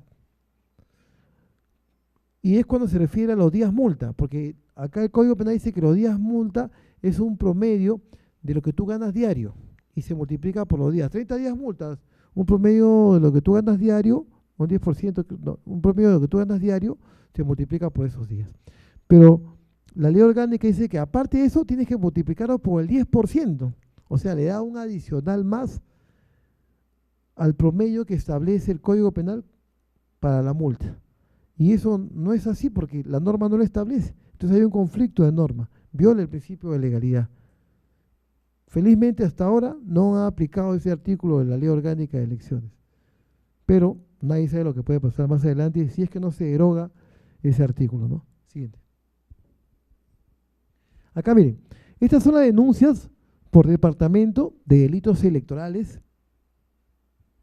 S1: Y es cuando se refiere a los días multa, porque acá el Código Penal dice que los días multa es un promedio de lo que tú ganas diario y se multiplica por los días. 30 días multas, un promedio de lo que tú ganas diario, un 10%, no, un promedio de lo que tú ganas diario se multiplica por esos días. Pero la ley orgánica dice que aparte de eso tienes que multiplicarlo por el 10%, o sea, le da un adicional más al promedio que establece el Código Penal para la multa. Y eso no es así porque la norma no lo establece. Entonces hay un conflicto de norma, viola el principio de legalidad. Felizmente hasta ahora no ha aplicado ese artículo de la ley orgánica de elecciones. Pero nadie sabe lo que puede pasar más adelante si es que no se deroga ese artículo, ¿no? Siguiente. Acá miren, estas son las denuncias por departamento de delitos electorales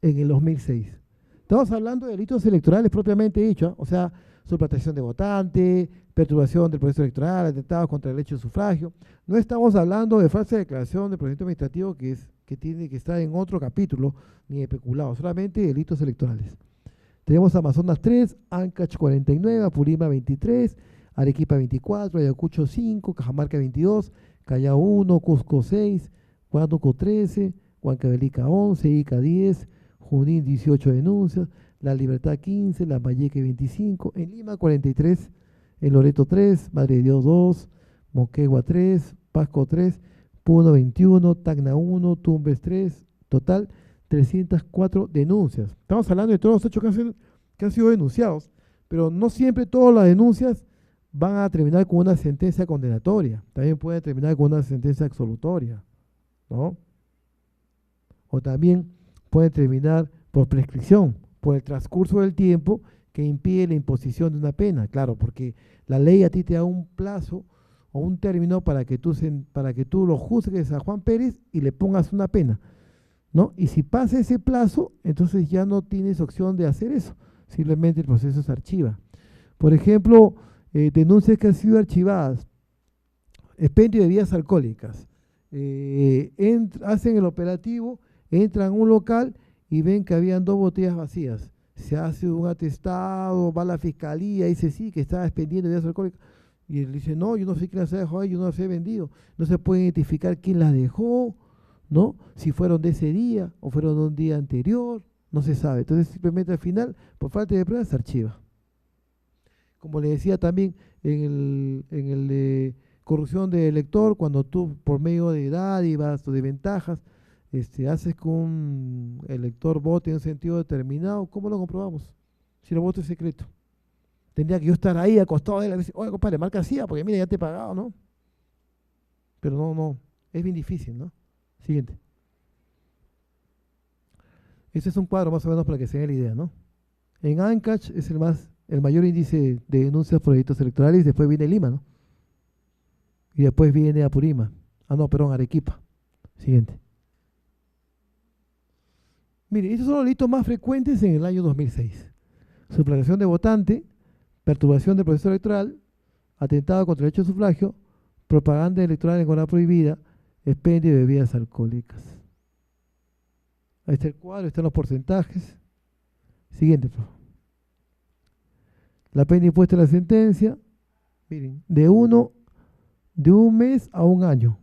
S1: en el 2006. Estamos hablando de delitos electorales propiamente dicho, o sea, suplantación de votante, perturbación del proceso electoral, atentados contra el derecho de sufragio. No estamos hablando de falsa declaración de procedimiento administrativo que tiene que estar en otro capítulo, ni de peculado, solamente delitos electorales. Tenemos Amazonas 3, Ancash 49, Apurima 23, Arequipa 24, Ayacucho 5, Cajamarca 22, Callao 1, Cusco 6, Huánuco 13, Huancavelica 11, Ica 10, Junín 18 denuncias, La Libertad 15, Lambayeque 25, en Lima 43, en Loreto 3, Madre de Dios 2, Moquegua 3, Pasco 3, Puno 21, Tacna 1, Tumbes 3, total 304 denuncias. Estamos hablando de todos los hechos que han sido denunciados, pero no siempre todas las denuncias van a terminar con una sentencia condenatoria, también pueden terminar con una sentencia absolutoria, ¿no? O también pueden terminar por prescripción, por el transcurso del tiempo que impide la imposición de una pena, claro, porque la ley a ti te da un plazo o un término para que tú lo juzgues a Juan Pérez y le pongas una pena, ¿no? Y si pasa ese plazo, entonces ya no tienes opción de hacer eso, simplemente el proceso se archiva. Por ejemplo, denuncias que han sido archivadas, expendio de bebidas alcohólicas, hacen el operativo, entran a un local y ven que habían 2 botellas vacías. Se hace un atestado, va a la fiscalía, dice sí, que estaba expendiendo bebidas alcohólicas. Y él dice, no, yo no sé quién las ha dejado ahí, yo no las he vendido. No se puede identificar quién las dejó, ¿no? Si fueron de ese día o fueron de un día anterior, no se sabe. Entonces simplemente al final, por falta de pruebas, se archiva. Como le decía también en el de corrupción de elector, cuando tú por medio de dádivas o de ventajas, haces que un elector vote en un sentido determinado, ¿cómo lo comprobamos? Si el voto es secreto. Tendría que yo estar ahí acostado de él y decir, oye, compadre, marca así, porque mira, ya te he pagado, ¿no? Pero no, es bien difícil, ¿no? Siguiente. Este es un cuadro más o menos para que se den la idea, ¿no? En Ancash es el mayor índice de denuncias por delitos electorales, y después viene Lima, ¿no? Y después viene Apurímac. Ah, no, perdón, Arequipa. Siguiente. Mire, estos son los delitos más frecuentes en el año 2006. Suplantación de votante, perturbación del proceso electoral, atentado contra el derecho de sufragio, propaganda electoral en hora prohibida, expendio de bebidas alcohólicas. Ahí está el cuadro, están los porcentajes. Siguiente, por favor. La pena impuesta en la sentencia, miren, de un mes a un año,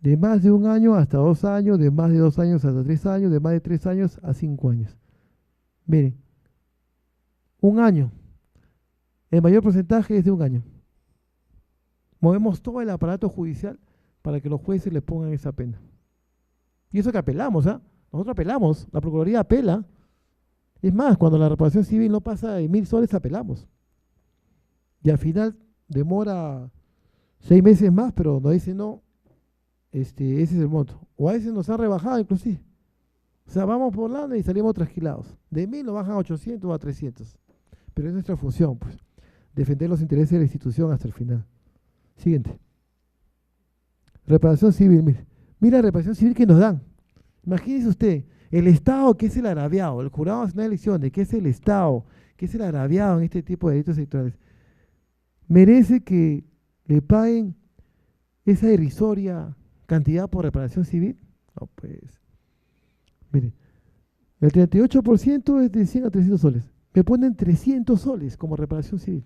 S1: de más de un año hasta 2 años, de más de 2 años hasta 3 años, de más de 3 años a 5 años. Miren, un año, el mayor porcentaje es de un año. Movemos todo el aparato judicial para que los jueces le pongan esa pena. Y eso que apelamos, ¿ah? Nosotros apelamos, la Procuraduría apela. Es más, cuando la reparación civil no pasa de 1.000 soles, apelamos. Y al final demora 6 meses más, pero nos dicen no, ese es el monto. O a veces nos han rebajado inclusive. O sea, vamos por lana y salimos trasquilados. De 1.000 nos bajan a 800 o a 300. Pero es nuestra función, pues, defender los intereses de la institución hasta el final. Siguiente. Reparación civil, mire. Mira la reparación civil que nos dan. Imagínese usted, el Estado que es el agraviado, el Jurado Nacional de Elecciones, que es el Estado, que es el agraviado en este tipo de delitos electorales, merece que le paguen esa irrisoria cantidad por reparación civil. No, pues, mire, el 38% es de 100 a 300 soles. Me ponen 300 soles como reparación civil.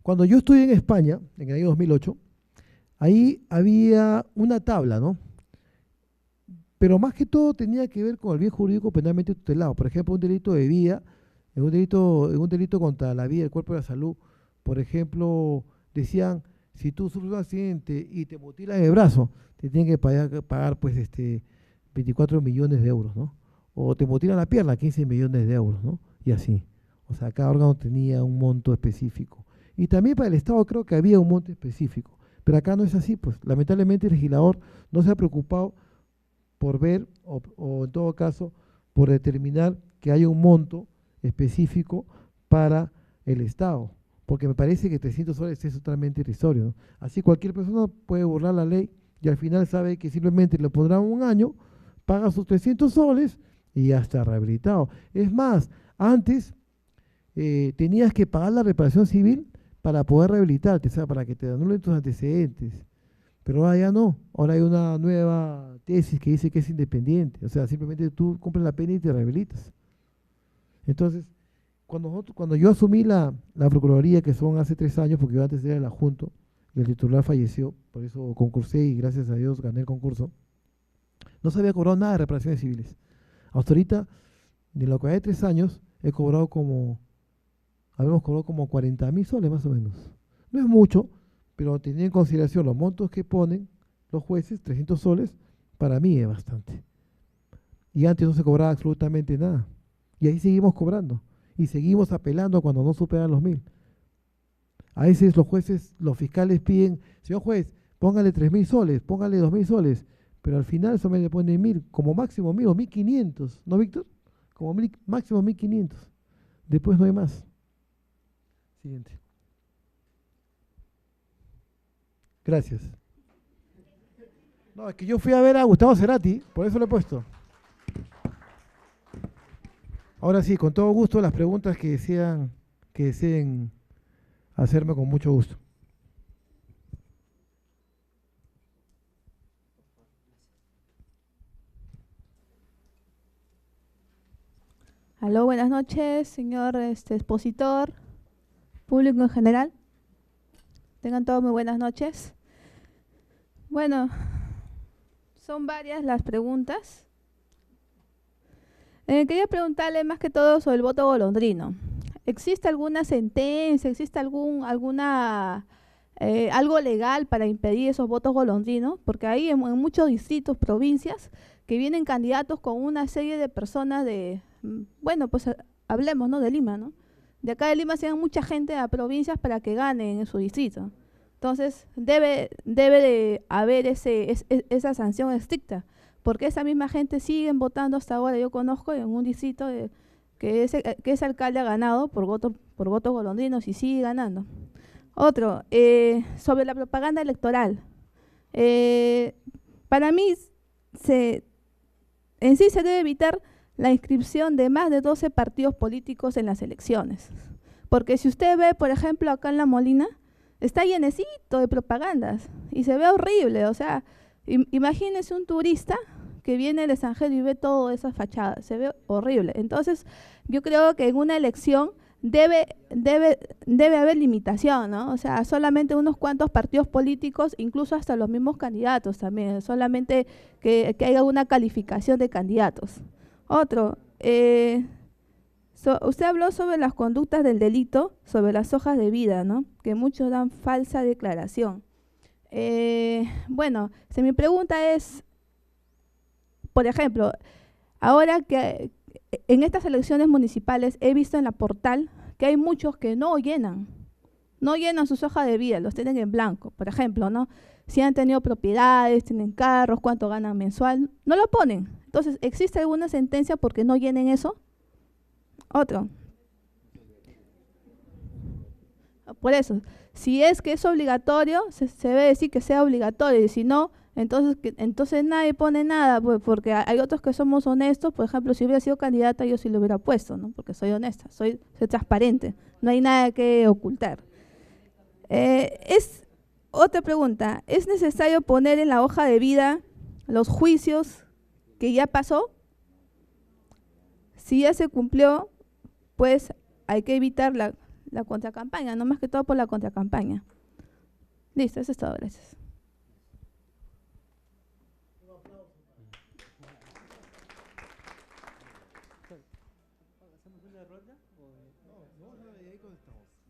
S1: Cuando yo estuve en España, en el año 2008, ahí había una tabla, ¿no? Pero más que todo tenía que ver con el bien jurídico penalmente tutelado. Por ejemplo, un delito de vida, en un delito contra la vida y el cuerpo y la salud, por ejemplo, decían, si tú sufres un accidente y te mutilan el brazo, te tienen que pagar pues 24 millones de euros, ¿no? O te mutilan la pierna, 15 millones de euros, ¿no? Y así. O sea, cada órgano tenía un monto específico. Y también para el Estado creo que había un monto específico. Pero acá no es así, pues. Lamentablemente el legislador no se ha preocupado por ver, o en todo caso, por determinar que haya un monto específico para el Estado. Porque me parece que 300 soles es totalmente irrisorio, ¿no? Así cualquier persona puede burlar la ley y al final sabe que simplemente le pondrán un año, paga sus 300 soles y ya está rehabilitado. Es más, antes tenías que pagar la reparación civil para poder rehabilitarte, o sea, para que te anulen tus antecedentes. Pero ahora ya no, ahora hay una nueva tesis que dice que es independiente, o sea, simplemente tú cumples la pena y te rehabilitas. Entonces, cuando yo asumí la Procuraduría, que son hace 3 años, porque yo antes era el adjunto, y el titular falleció, por eso concursé y gracias a Dios gané el concurso, no se había cobrado nada de reparaciones civiles. Hasta ahorita, de lo que hay de 3 años, habíamos cobrado como 40.000 soles más o menos. No es mucho, pero teniendo en consideración los montos que ponen los jueces, 300 soles, para mí es bastante. Y antes no se cobraba absolutamente nada. Y ahí seguimos cobrando. Y seguimos apelando cuando no superan los 1.000. A veces los jueces, los fiscales piden, señor juez, póngale 3.000 soles, póngale 2.000 soles, pero al final solamente ponen 1.000, como máximo 1.000 o 1.500, ¿no, Víctor? Como máximo 1.500. Después no hay más. Siguiente. Gracias. No, es que yo fui a ver a Gustavo Cerati, por eso lo he puesto. Ahora sí, con todo gusto, las preguntas que deseen hacerme con mucho gusto.
S2: Aló, buenas noches, señor expositor, público en general. Tengan todos muy buenas noches. Bueno, son varias las preguntas. Quería preguntarle más que todo sobre el voto golondrino. ¿Existe alguna sentencia, existe algo legal para impedir esos votos golondrinos? Porque hay en muchos distritos, provincias, que vienen candidatos con una serie de personas bueno, pues hablemos, ¿no?, de Lima, ¿no? De acá de Lima se dan mucha gente a provincias para que ganen en su distrito. Entonces, debe de haber esa sanción estricta, porque esa misma gente siguen votando hasta ahora. Yo conozco en un distrito que ese alcalde ha ganado por votos golondrinos y sigue ganando. Otro, sobre la propaganda electoral. Para mí, en sí se debe evitar la inscripción de más de 12 partidos políticos en las elecciones. Porque si usted ve, por ejemplo, acá en La Molina, está llenecito de propagandas y se ve horrible. O sea, imagínese un turista que viene del extranjero y ve todas esas fachadas, se ve horrible. Entonces, yo creo que en una elección debe haber limitación, ¿no? O sea, solamente unos cuantos partidos políticos, incluso hasta los mismos candidatos también, solamente que haya una calificación de candidatos. Otro, usted habló sobre las conductas del delito, sobre las hojas de vida, ¿no? Que muchos dan falsa declaración. Bueno, mi pregunta es, por ejemplo, ahora que en estas elecciones municipales he visto en la portal que hay muchos que no llenan sus hojas de vida, los tienen en blanco, por ejemplo, ¿no? Si han tenido propiedades, tienen carros, cuánto ganan mensual, no lo ponen. Entonces, ¿existe alguna sentencia porque no llenen eso? Otro. Por eso, si es que es obligatorio, se debe decir que sea obligatorio, y si no, entonces nadie pone nada, pues, porque hay otros que somos honestos. Por ejemplo, si hubiera sido candidata, yo sí lo hubiera puesto, ¿no? Porque soy honesta, soy transparente, no hay nada que ocultar. Otra pregunta, ¿es necesario poner en la hoja de vida los juicios que ya pasó? Si ya se cumplió, pues hay que evitar la contracampaña, no más que todo por la contracampaña. Listo, eso es todo, gracias.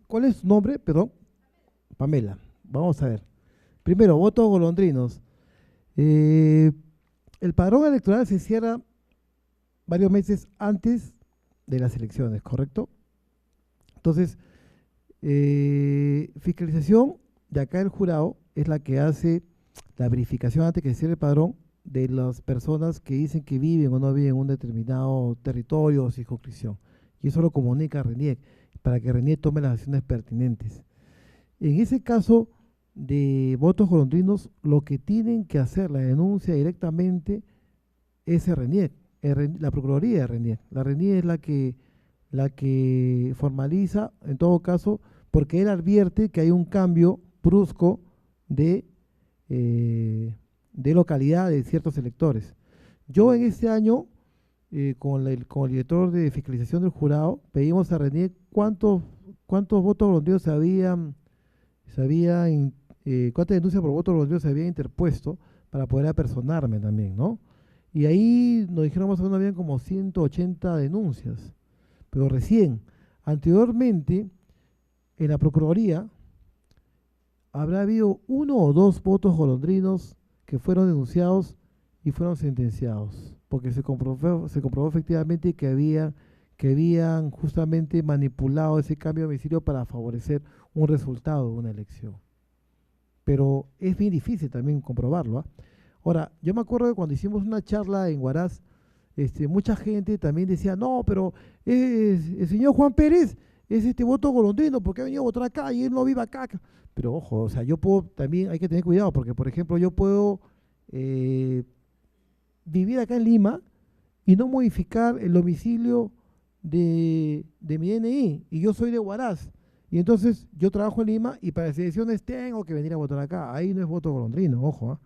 S1: ¿Cuál es su nombre? Perdón. Pamela. Vamos a ver. Primero, votos golondrinos. El padrón electoral se cierra varios meses antes de las elecciones, ¿correcto? Entonces, fiscalización de acá el jurado es la que hace la verificación antes que se cierre el padrón de las personas que dicen que viven o no viven en un determinado territorio o circunscripción. Y eso lo comunica a RENIEC para que RENIEC tome las acciones pertinentes. En ese caso de votos golondrinos, lo que tienen que hacer la denuncia directamente es el RENIEC, la Procuraduría de RENIEC. La RENIEC es la que formaliza, en todo caso, porque él advierte que hay un cambio brusco de localidad de ciertos electores. Yo en este año, con el director de fiscalización del jurado, pedimos a RENIEC cuántos votos golondrinos cuántas denuncias por votos golondrinos se habían interpuesto para poder apersonarme también, ¿no? Y ahí nos dijeron más o menos habían como 180 denuncias. Pero recién, anteriormente, en la Procuraduría, habrá habido 1 o 2 votos golondrinos que fueron denunciados y fueron sentenciados, porque se comprobó efectivamente que habían justamente manipulado ese cambio de domicilio para favorecer un resultado de una elección. Pero es bien difícil también comprobarlo, ¿eh? Ahora, yo me acuerdo que cuando hicimos una charla en Huaraz, mucha gente también decía, no, pero el señor Juan Pérez es voto golondrino porque ha venido a votar acá y él no vive acá. Pero ojo, o sea, yo puedo también, hay que tener cuidado, porque por ejemplo yo puedo vivir acá en Lima y no modificar el domicilio de mi DNI, y yo soy de Huaraz, y entonces yo trabajo en Lima y para las elecciones tengo que venir a votar acá. Ahí no es voto golondrino, ojo, ¿eh?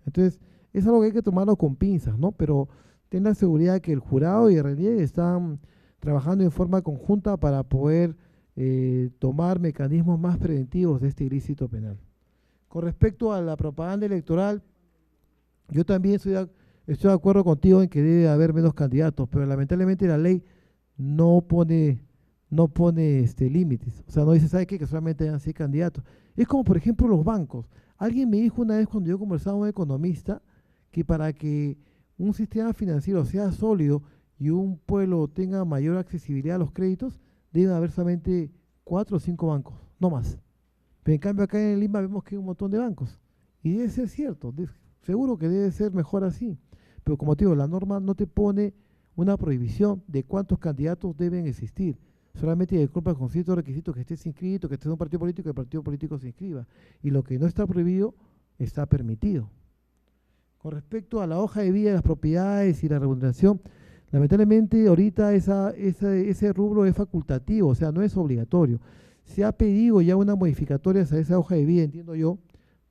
S1: Entonces es algo que hay que tomarlo con pinzas, ¿no? Pero ten la seguridad que el jurado y el RENIEC están trabajando en forma conjunta para poder tomar mecanismos más preventivos de este ilícito penal. Con respecto a la propaganda electoral, yo también estoy de acuerdo contigo en que debe haber menos candidatos, pero lamentablemente la ley no pone límites. O sea, no dice, ¿sabe qué? Que solamente hayan 6 candidatos. Es como, por ejemplo, los bancos. Alguien me dijo una vez cuando yo conversaba con un economista que para que un sistema financiero sea sólido y un pueblo tenga mayor accesibilidad a los créditos, debe haber solamente 4 o 5 bancos, no más. Pero en cambio acá en Lima vemos que hay un montón de bancos. Y debe ser cierto, seguro que debe ser mejor así. Pero como te digo, la norma no te pone una prohibición de cuántos candidatos deben existir. solamente que cumpla con ciertos requisitos, que estés inscrito, que estés en un partido político, que el partido político se inscriba. Y lo que no está prohibido, está permitido. Con respecto a la hoja de vida, las propiedades y la remuneración, lamentablemente ahorita ese rubro es facultativo, o sea, no es obligatorio. Se ha pedido ya una modificatoria a esa hoja de vida, entiendo yo,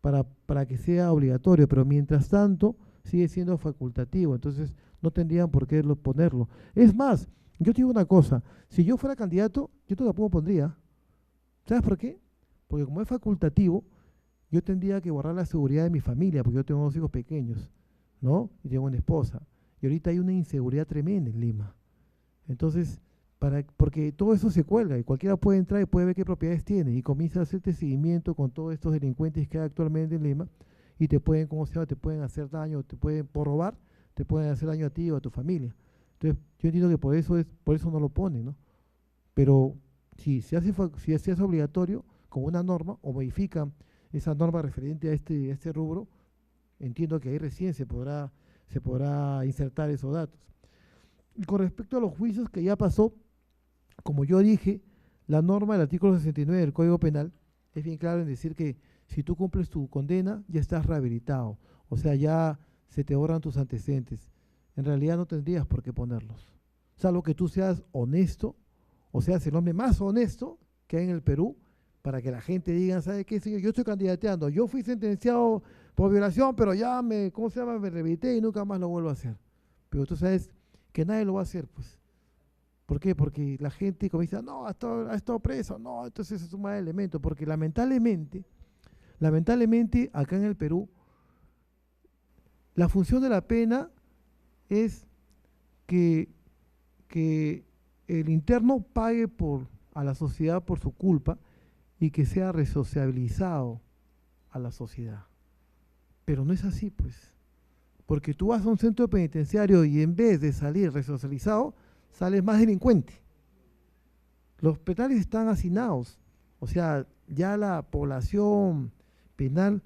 S1: para que sea obligatorio, pero mientras tanto sigue siendo facultativo, entonces no tendrían por qué ponerlo. Es más, yo te digo una cosa, si yo fuera candidato, yo tampoco pondría. ¿Sabes por qué? Porque como es facultativo, yo tendría que guardar la seguridad de mi familia, porque yo tengo 2 hijos pequeños, ¿no? Y tengo una esposa. Y ahorita hay una inseguridad tremenda en Lima. Entonces, porque todo eso se cuelga y cualquiera puede entrar y puede ver qué propiedades tiene y comienza a hacerte seguimiento con todos estos delincuentes que hay actualmente en Lima y te pueden, ¿cómo se llama? Te pueden hacer daño, por robar, te pueden hacer daño a ti o a tu familia. Entonces, yo entiendo que por eso no lo ponen, ¿no? Pero si se hace obligatorio con una norma o modifican esa norma referente a este rubro, entiendo que ahí recién se podrá insertar esos datos. Y con respecto a los juicios que ya pasó, como yo dije, la norma del artículo 69 del Código Penal es bien claro en decir que si tú cumples tu condena, ya estás rehabilitado. O sea, ya se te borran tus antecedentes. En realidad no tendrías por qué ponerlos. Salvo que tú seas honesto, o seas el hombre más honesto que hay en el Perú, para que la gente diga, ¿sabe qué, señor? Yo estoy candidateando, yo fui sentenciado por violación, pero ya me rehabilité y nunca más lo vuelvo a hacer. Pero tú sabes que nadie lo va a hacer, pues. ¿Por qué? Porque la gente comienza, no, ha estado preso, no, entonces es un mal elemento, porque lamentablemente, acá en el Perú, la función de la pena es que el interno pague a la sociedad por su culpa y que sea resociabilizado a la sociedad. Pero no es así, pues. Porque tú vas a un centro penitenciario y en vez de salir resocializado, sales más delincuente. Los penales están hacinados. O sea, ya la población penal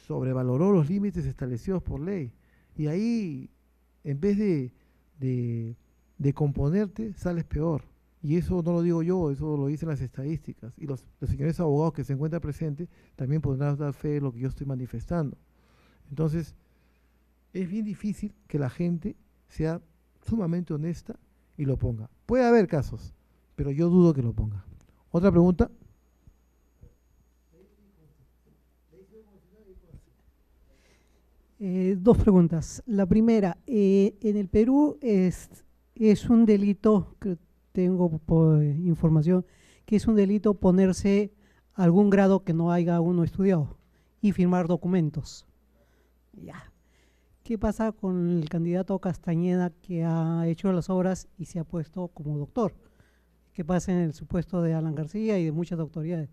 S1: sobrevaloró los límites establecidos por ley. Y ahí, en vez de componerte, sales peor. Y eso no lo digo yo, eso lo dicen las estadísticas. Y los señores abogados que se encuentran presentes también podrán dar fe de lo que yo estoy manifestando. Entonces, es bien difícil que la gente sea sumamente honesta y lo ponga. Puede haber casos, pero yo dudo que lo ponga. ¿Otra pregunta?
S3: Dos preguntas. La primera, en el Perú es un delito, que tengo por información, que es un delito ponerse algún grado que no haya uno estudiado y firmar documentos. Ya. ¿Qué pasa con el candidato Castañeda que ha hecho las obras y se ha puesto como doctor? ¿Qué pasa en el supuesto de Alan García y de muchas autoridades?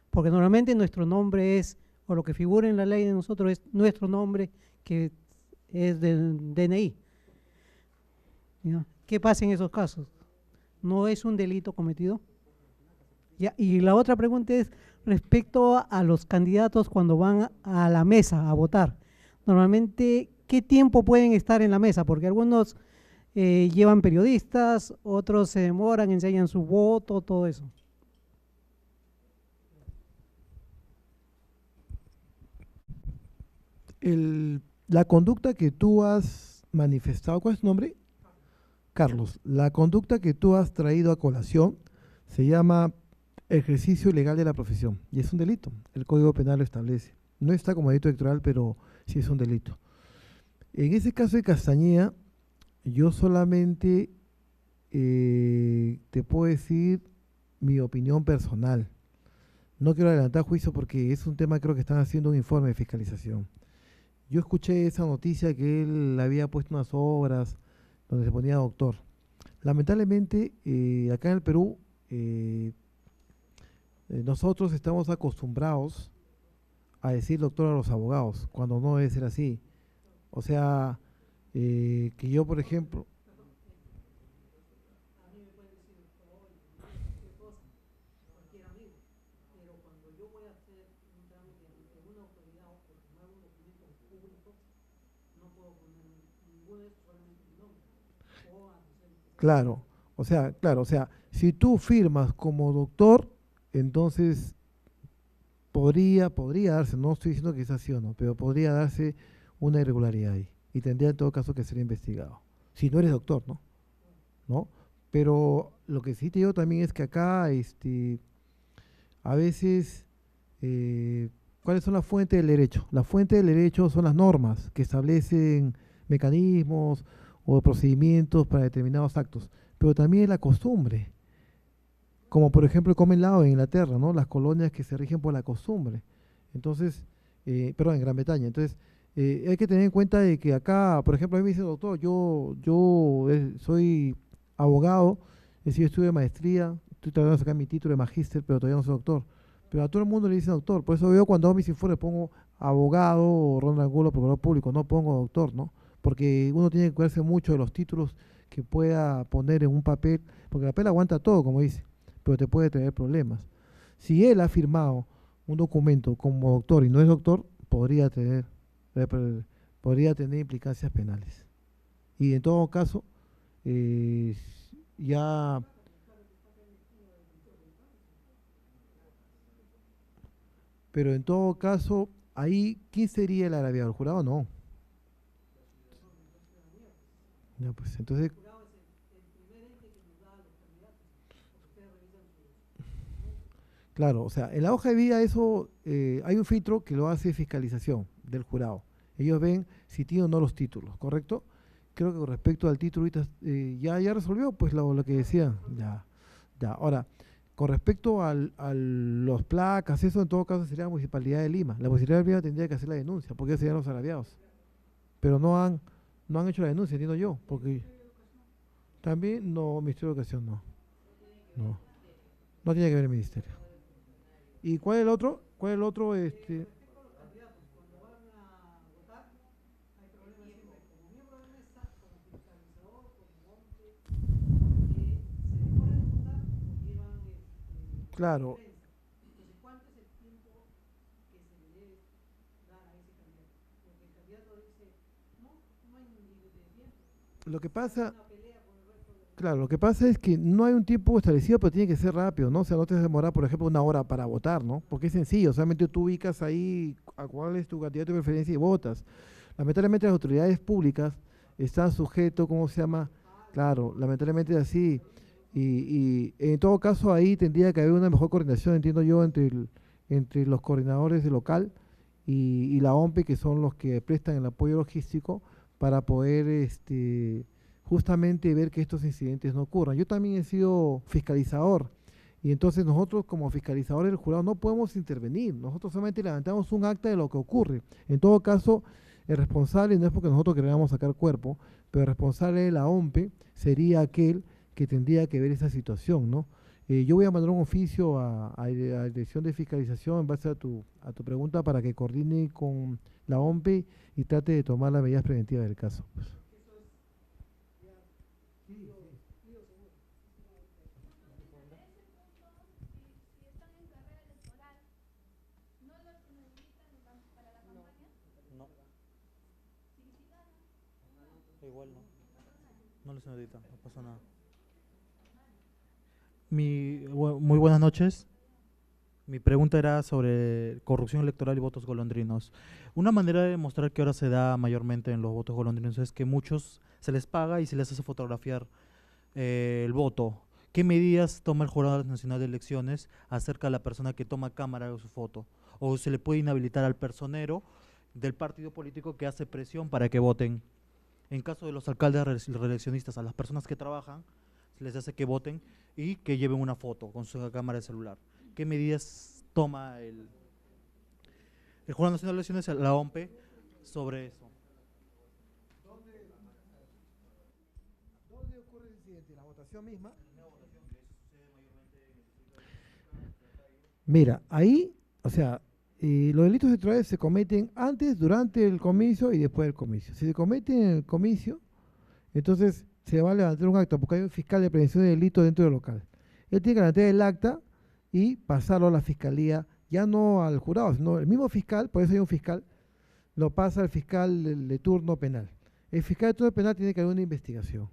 S3: Porque normalmente nuestro nombre es, o lo que figura en la ley de nosotros es nuestro nombre, que es del DNI. ¿Ya? ¿Qué pasa en esos casos? ¿No es un delito cometido? ¿Ya? Y la otra pregunta es respecto a los candidatos cuando van a la mesa a votar. Normalmente, ¿qué tiempo pueden estar en la mesa? Porque algunos llevan periodistas, otros se demoran, enseñan su voto, todo eso.
S1: La conducta que tú has manifestado, ¿cuál es tu nombre? Carlos. La conducta que tú has traído a colación se llama ejercicio ilegal de la profesión y es un delito. El Código Penal lo establece. No está como delito electoral, pero sí es un delito. En ese caso de Castañeda, yo solamente te puedo decir mi opinión personal. No quiero adelantar juicio porque es un tema, creo que están haciendo un informe de fiscalización. Yo escuché esa noticia que él había puesto unas obras donde se ponía doctor. Lamentablemente, acá en el Perú, nosotros estamos acostumbrados a decir doctor a los abogados, cuando no debe ser así. O sea, que yo, por ejemplo… Claro, o sea, Si tú firmas como doctor, entonces podría darse, no estoy diciendo que es así o no, pero podría darse una irregularidad ahí. Y tendría en todo caso que ser investigado. Si no eres doctor, ¿no? ¿No? Pero lo que sí te digo también es que acá, a veces, ¿cuáles son las fuentes del derecho? Las fuentes del derecho son las normas que establecen mecanismos o procedimientos para determinados actos, pero también es la costumbre, como por ejemplo el common law en Inglaterra, ¿no? Las colonias que se rigen por la costumbre. Entonces, perdón, en Gran Bretaña. Entonces, hay que tener en cuenta de que acá, por ejemplo, a mí me dice, doctor, yo soy abogado, es decir, yo estudié maestría, estoy tratando de sacar mi título de magíster, pero todavía no soy doctor. Pero a todo el mundo le dicen doctor. Por eso yo cuando hago mis informes pongo abogado o Ronald Angulo, procurador público, no pongo doctor, ¿no? Porque uno tiene que cuidarse mucho de los títulos que pueda poner en un papel, porque el papel aguanta todo, como dice, pero te puede traer problemas. Si él ha firmado un documento como doctor y no es doctor, podría tener implicancias penales. Y en todo caso, ya, pero en todo caso, ahí, ¿quién sería el agraviado? ¿El jurado? No. Ya, pues, entonces, claro, o sea, en la hoja de vida eso, hay un filtro que lo hace fiscalización del jurado. Ellos ven si tiene o no los títulos, ¿correcto? Creo que con respecto al título, ahorita, ya resolvió pues lo que decía. Ya. Ahora, con respecto a los placas, eso en todo caso sería la Municipalidad de Lima. La Municipalidad de Lima tendría que hacer la denuncia, porque ellos serían los agraviados. Pero no han hecho la denuncia, entiendo yo, porque también no, Ministerio de Educación no, no tiene que ver el Ministerio. ¿Y cuál es el otro? ¿Cuál es el otro? Claro, lo que pasa, claro, lo que pasa es que no hay un tiempo establecido, pero tiene que ser rápido, ¿no? O sea, no te vas a demorar, por ejemplo, una hora para votar, ¿no? Porque es sencillo, solamente tú ubicas ahí a cuál es tu candidato de preferencia y votas. Lamentablemente las autoridades públicas están sujetos, ¿cómo se llama? Claro, lamentablemente es así. Y en todo caso ahí tendría que haber una mejor coordinación, entiendo yo, entre los coordinadores de local y la OMPE, que son los que prestan el apoyo logístico para poder justamente ver que estos incidentes no ocurran. Yo también he sido fiscalizador y entonces nosotros como fiscalizadores del jurado no podemos intervenir, nosotros solamente levantamos un acta de lo que ocurre. En todo caso, el responsable, no es porque nosotros queramos sacar cuerpo, pero el responsable de la OMPE sería aquel que tendría que ver esa situación, ¿no? Yo voy a mandar un oficio a la Dirección de Fiscalización en base a tu pregunta para que coordine con la OMPE y trate de tomar las medidas preventivas del caso, pues.
S4: No, igual no. No les necesita, no pasa nada. Muy buenas noches. Mi pregunta era sobre corrupción electoral y votos golondrinos. Una manera de demostrar que ahora se da mayormente en los votos golondrinos es que muchos se les paga y se les hace fotografiar el voto. ¿Qué medidas toma el Jurado Nacional de Elecciones acerca de la persona que toma cámara de su foto? ¿O se le puede inhabilitar al personero del partido político que hace presión para que voten? En caso de los alcaldes reeleccionistas, a las personas que trabajan, se les hace que voten y que lleven una foto con su cámara de celular. ¿Qué medidas toma el Jurado Nacional de Elecciones, la OMPE, sobre eso?
S1: ¿Dónde ocurre el incidente? ¿En la votación misma? Mira, ahí, o sea, los delitos electorales se cometen antes, durante el comicio y después del comicio. Si se cometen en el comicio, entonces se va a levantar un acta, porque hay un fiscal de prevención de delitos dentro del local. Él tiene que levantar el acta y pasarlo a la fiscalía, ya no al jurado, sino el mismo fiscal, por eso hay un fiscal, lo pasa al fiscal de turno penal. El fiscal de turno penal tiene que haber una investigación.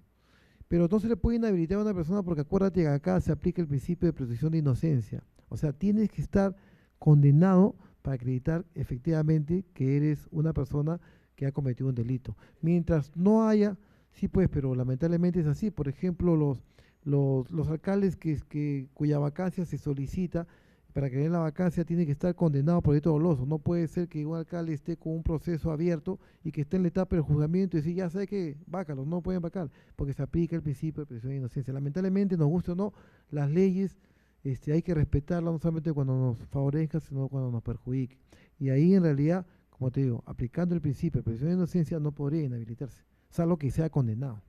S1: Pero no se le puede inhabilitar a una persona porque acuérdate que acá se aplica el principio de presunción de inocencia. O sea, tienes que estar condenado para acreditar efectivamente que eres una persona que ha cometido un delito. Mientras no haya, sí pues, pero lamentablemente es así. Por ejemplo, los alcaldes cuya vacancia se solicita, para que den la vacancia tiene que estar condenado por delito doloso. No puede ser que un alcalde esté con un proceso abierto y que esté en la etapa del juzgamiento y decir, ya sabe que vácalo, no pueden vacar, porque se aplica el principio de presunción de inocencia. Lamentablemente, nos guste o no, las leyes hay que respetarlas no solamente cuando nos favorezca, sino cuando nos perjudique. Y ahí en realidad, como te digo, aplicando el principio de presunción de inocencia no podría inhabilitarse, salvo que sea condenado.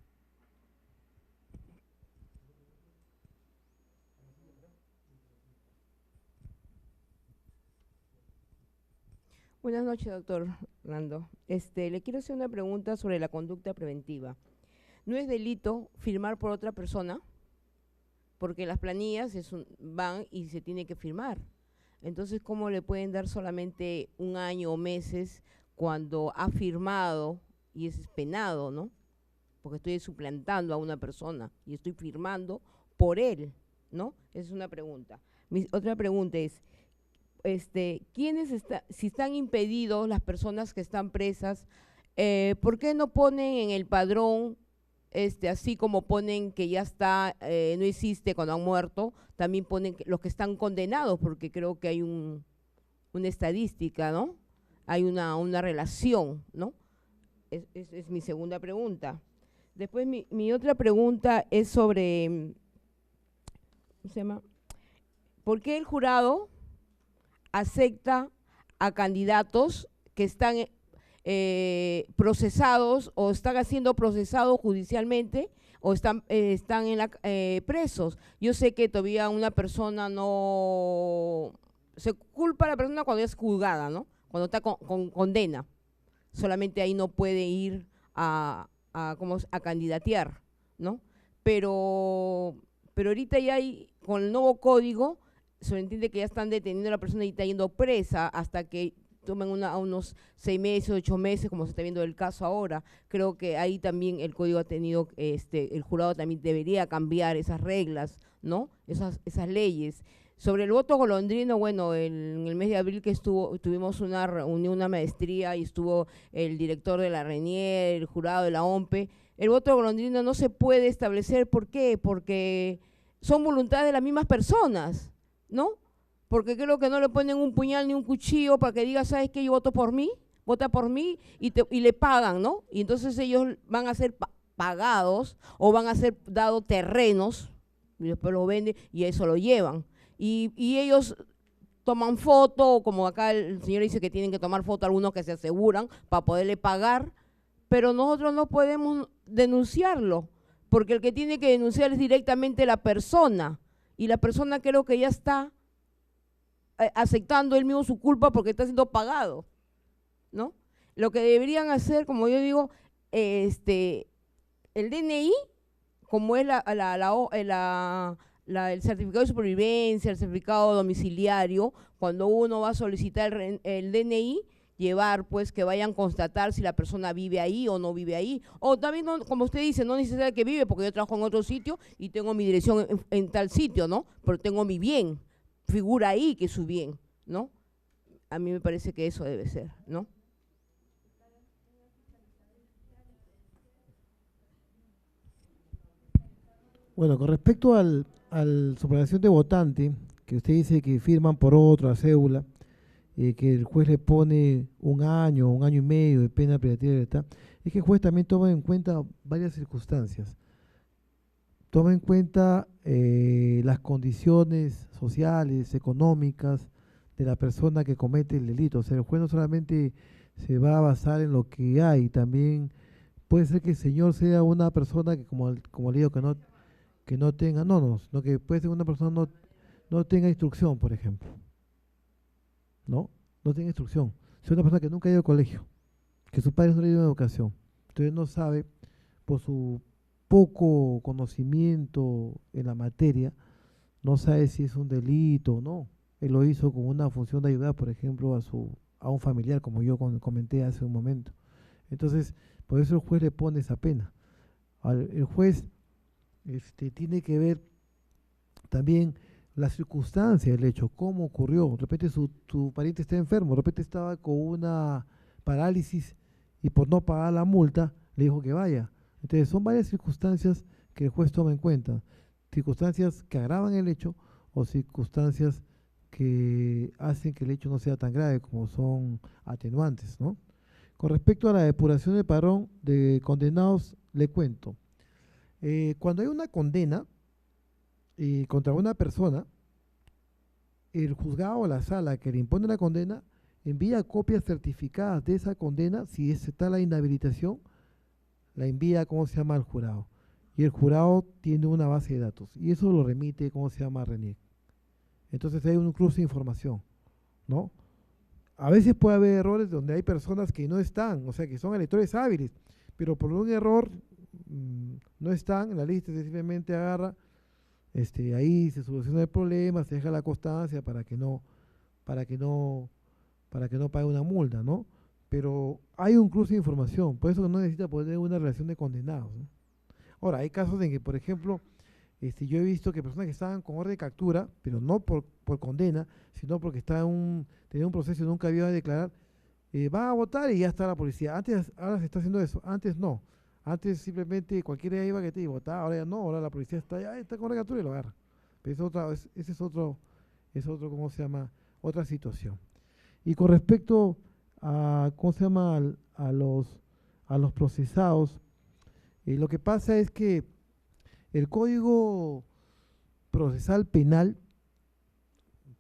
S5: Buenas noches, doctor Orlando. Le quiero hacer una pregunta sobre la conducta preventiva. ¿No es delito firmar por otra persona? Porque las planillas van y se tiene que firmar. Entonces, ¿cómo le pueden dar solamente un año o meses cuando ha firmado y es penado, ¿no? Porque estoy suplantando a una persona y estoy firmando por él, ¿no? Esa es una pregunta. Otra pregunta es, si están impedidos las personas que están presas, ¿por qué no ponen en el padrón, así como ponen que ya está, no existe cuando han muerto, también ponen los que están condenados? Porque creo que hay una estadística, ¿no? Hay una relación, ¿no? Es mi segunda pregunta. Después mi otra pregunta es sobre, ¿cómo se llama? ¿Por qué el jurado acepta a candidatos que están procesados o están siendo procesados judicialmente o están presos? Yo sé que todavía una persona no… Se culpa a la persona cuando es juzgada, ¿no? Cuando está con condena. Solamente ahí no puede ir a candidatear, ¿no? Pero ahorita ya hay, con el nuevo código, se entiende que ya están deteniendo a la persona y está yendo presa hasta que tomen unos 6 meses, 8 meses, como se está viendo el caso ahora. Creo que ahí también el código ha tenido, el jurado también debería cambiar esas reglas, ¿no? Esas leyes. Sobre el voto golondrino, bueno, en el mes de abril que tuvimos una reunión, una maestría, y estuvo el director de la RENIER, el jurado de la OMPE. El voto golondrino no se puede establecer, ¿por qué? Porque son voluntades de las mismas personas, ¿no? Porque creo que no le ponen un puñal ni un cuchillo para que diga, ¿sabes qué? Yo voto por mí, vota por mí, y le pagan, ¿no? Y entonces ellos van a ser pagados o van a ser dados terrenos, y después lo venden y eso lo llevan. Y ellos toman foto, como acá el señor dice que tienen que tomar foto, algunos que se aseguran para poderle pagar, pero nosotros no podemos denunciarlo, porque el que tiene que denunciar es directamente la persona, y la persona creo que ya está aceptando él mismo su culpa porque está siendo pagado, ¿no? Lo que deberían hacer, como yo digo, el DNI, como es el certificado de supervivencia, el certificado domiciliario, cuando uno va a solicitar el DNI, llevar pues que vayan a constatar si la persona vive ahí o no vive ahí, o también, no, como usted dice, no necesita que vive, porque yo trabajo en otro sitio y tengo mi dirección en tal sitio, ¿no? Pero tengo mi bien, figura ahí que es su bien, ¿no? A mí me parece que eso debe ser, ¿no?
S1: Bueno, con respecto al suplementación de votante, que usted dice que firman por otra cédula, que el juez le pone un año y medio de pena privativa de libertad, es que el juez también toma en cuenta varias circunstancias. Toma en cuenta las condiciones sociales, económicas de la persona que comete el delito. O sea, el juez no solamente se va a basar en lo que hay, también puede ser que el señor sea una persona que, como le digo, que no tenga, no, que puede ser una persona no tenga instrucción, por ejemplo. No tiene instrucción. Es una persona que nunca ha ido al colegio, que sus padres no le dieron educación. Entonces no sabe, por su poco conocimiento en la materia, no sabe si es un delito o no. Él lo hizo con una función de ayudar, por ejemplo, a un familiar, como yo comenté hace un momento. Entonces, por eso el juez le pone esa pena. El juez tiene que ver también la circunstancia del hecho, cómo ocurrió. De repente tu pariente está enfermo, de repente estaba con una parálisis y por no pagar la multa le dijo que vaya. Entonces son varias circunstancias que el juez toma en cuenta, circunstancias que agravan el hecho o circunstancias que hacen que el hecho no sea tan grave como son atenuantes, ¿no? Con respecto a la depuración del padrón de condenados, le cuento. Cuando hay una condena contra una persona, el juzgado o la sala que le impone la condena envía copias certificadas de esa condena. Si está la inhabilitación, la envía, ¿cómo se llama?, al jurado. Y el jurado tiene una base de datos y eso lo remite, ¿cómo se llama?, a RENIEC. Entonces hay un cruce de información, ¿no? A veces puede haber errores donde hay personas que no están, o sea, que son electores hábiles, pero por un error no están en la lista, simplemente agarra, ahí se soluciona el problema, se deja la constancia para que no pague una multa, ¿no? Pero hay un cruce de información, por eso no necesita poner una relación de condenados, ¿no? Ahora, hay casos en que, por ejemplo, yo he visto que personas que estaban con orden de captura, pero no por condena, sino porque tenía un proceso y nunca había de declarar, van a votar y ya está la policía. Ahora se está haciendo eso, antes no. Antes simplemente cualquiera iba que te votaba, ahora ya no, ahora la policía está con orden de captura y lo agarra. Pero ese es otro, ¿cómo se llama?, otra situación. Y con respecto a, ¿cómo se llama?, a los procesados, lo que pasa es que el Código Procesal Penal,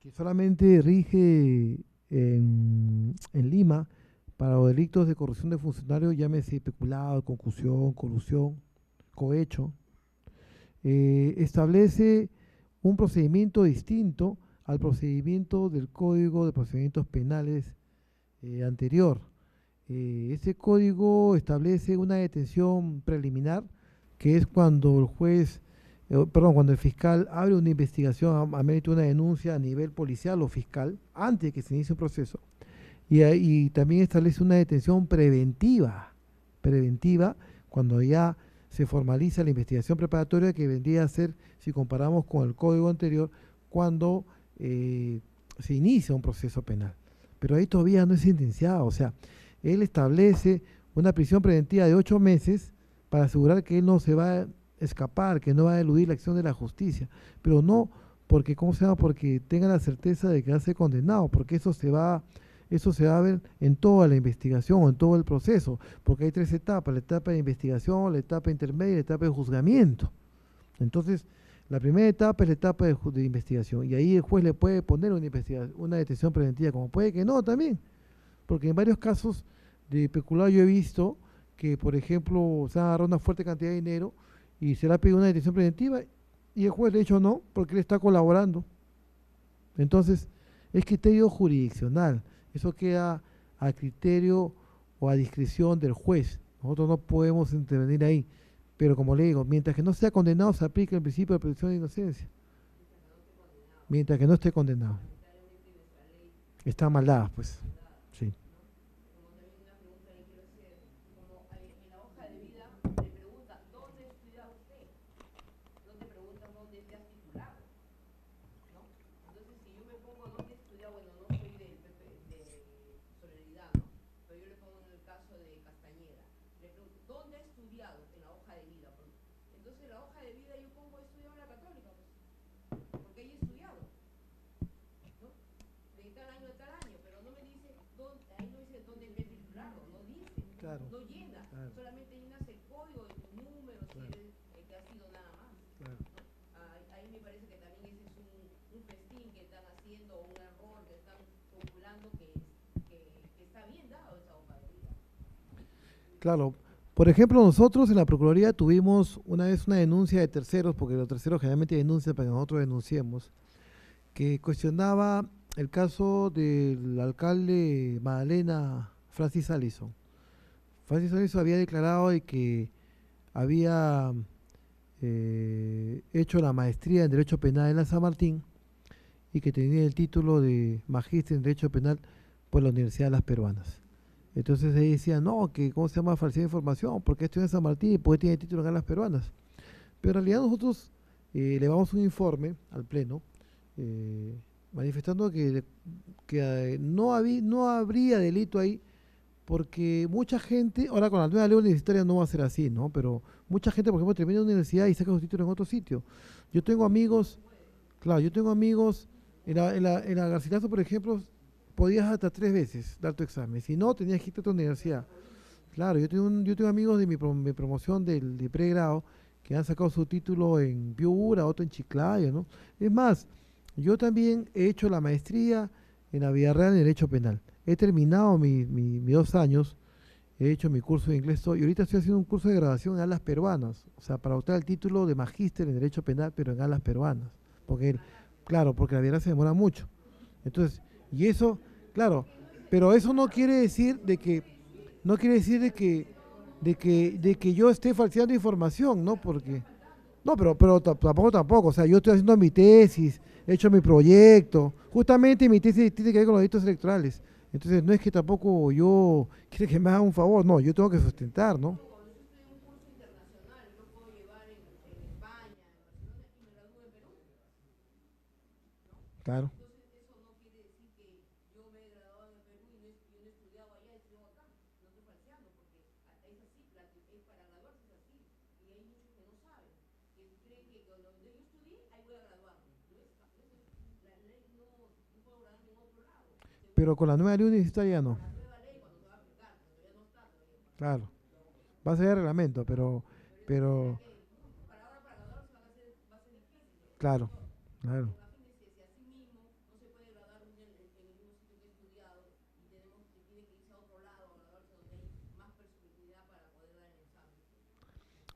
S1: que solamente rige en Lima para los delitos de corrupción de funcionarios, llámese peculado, concusión, colusión, cohecho, establece un procedimiento distinto al procedimiento del Código de Procedimientos Penales anterior. Ese código establece una detención preliminar, que es cuando el juez, cuando el fiscal abre una investigación a mérito de una denuncia a nivel policial o fiscal, antes de que se inicie un proceso, y también establece una detención preventiva, cuando ya se formaliza la investigación preparatoria, que vendría a ser, si comparamos con el código anterior, cuando se inicia un proceso penal. Pero ahí todavía no es sentenciado, o sea, él establece una prisión preventiva de 8 meses para asegurar que él no se va a escapar, que no va a eludir la acción de la justicia, pero no porque, ¿cómo se llama?, porque tenga la certeza de que va a ser condenado, porque eso se va a ver en toda la investigación o en todo el proceso, porque hay 3 etapas: la etapa de investigación, la etapa intermedia y la etapa de juzgamiento. Entonces, la primera etapa es la etapa de investigación, y ahí el juez le puede poner una detención preventiva, como puede que no también, porque en varios casos de peculado yo he visto que, por ejemplo, se ha agarrado una fuerte cantidad de dinero y se le ha pedido una detención preventiva y el juez le ha dicho no, porque él está colaborando. Entonces, es criterio jurisdiccional, eso queda a criterio o a discreción del juez. Nosotros no podemos intervenir ahí, pero como le digo, mientras que no sea condenado se aplica el principio de presunción de inocencia. Mientras que no esté condenado. Está mal dada, pues. Sí. Claro.
S5: No llena, claro. Solamente llenas el código de tu número, claro, si eres el que ha sido nada más. Claro. ¿No? Ahí me parece que también ese es un festín que están haciendo, un error que están calculando que está bien dado esa hoja de vida.
S1: Claro. Por ejemplo, nosotros en la Procuraduría tuvimos una vez una denuncia de terceros, porque los terceros generalmente denuncian para que nosotros denunciemos, que cuestionaba el caso del alcalde Magdalena, Francis Allison. Francis Allison había declarado de que había hecho la maestría en Derecho Penal en la San Martín y que tenía el título de magíster en Derecho Penal por la Universidad de las Peruanas. Entonces ahí decía, no, que ¿cómo se llama?, falsedad de información, porque estoy en San Martín y porque tiene título en las Peruanas. Pero en realidad nosotros elevamos un informe al Pleno manifestando que no habría delito ahí porque mucha gente, ahora con la nueva ley universitaria no va a ser así, ¿no? Pero mucha gente, por ejemplo, termina la universidad y saca su título en otro sitio. Yo tengo amigos, claro, yo tengo amigos, en la Garcilaso, por ejemplo, podías hasta 3 veces dar tu examen. Si no, tenías que irte a otra universidad. Claro, yo tengo amigos de mi promoción de pregrado que han sacado su título en Piura, otro en Chiclayo, ¿no? Es más, yo también he hecho la maestría en la vida real en Derecho Penal. He terminado mis 2 años, he hecho mi curso de inglés y ahorita estoy haciendo un curso de graduación en alas peruanas, o sea, para optar el título de magíster en Derecho Penal, pero en alas peruanas. Porque, claro, porque la vida real se demora mucho. Entonces, y eso, claro, pero eso no quiere decir de que yo esté falseando información, ¿no? Porque, no, pero tampoco, o sea, yo estoy haciendo mi tesis, he hecho mi proyecto, justamente mi tesis tiene que ver con los delitos electorales, entonces no es que tampoco yo quiera que me haga un favor, no, yo tengo que sustentar, ¿no? Claro. Pero con la nueva ley universitaria no. Claro, va a ser el reglamento, pero, claro, claro.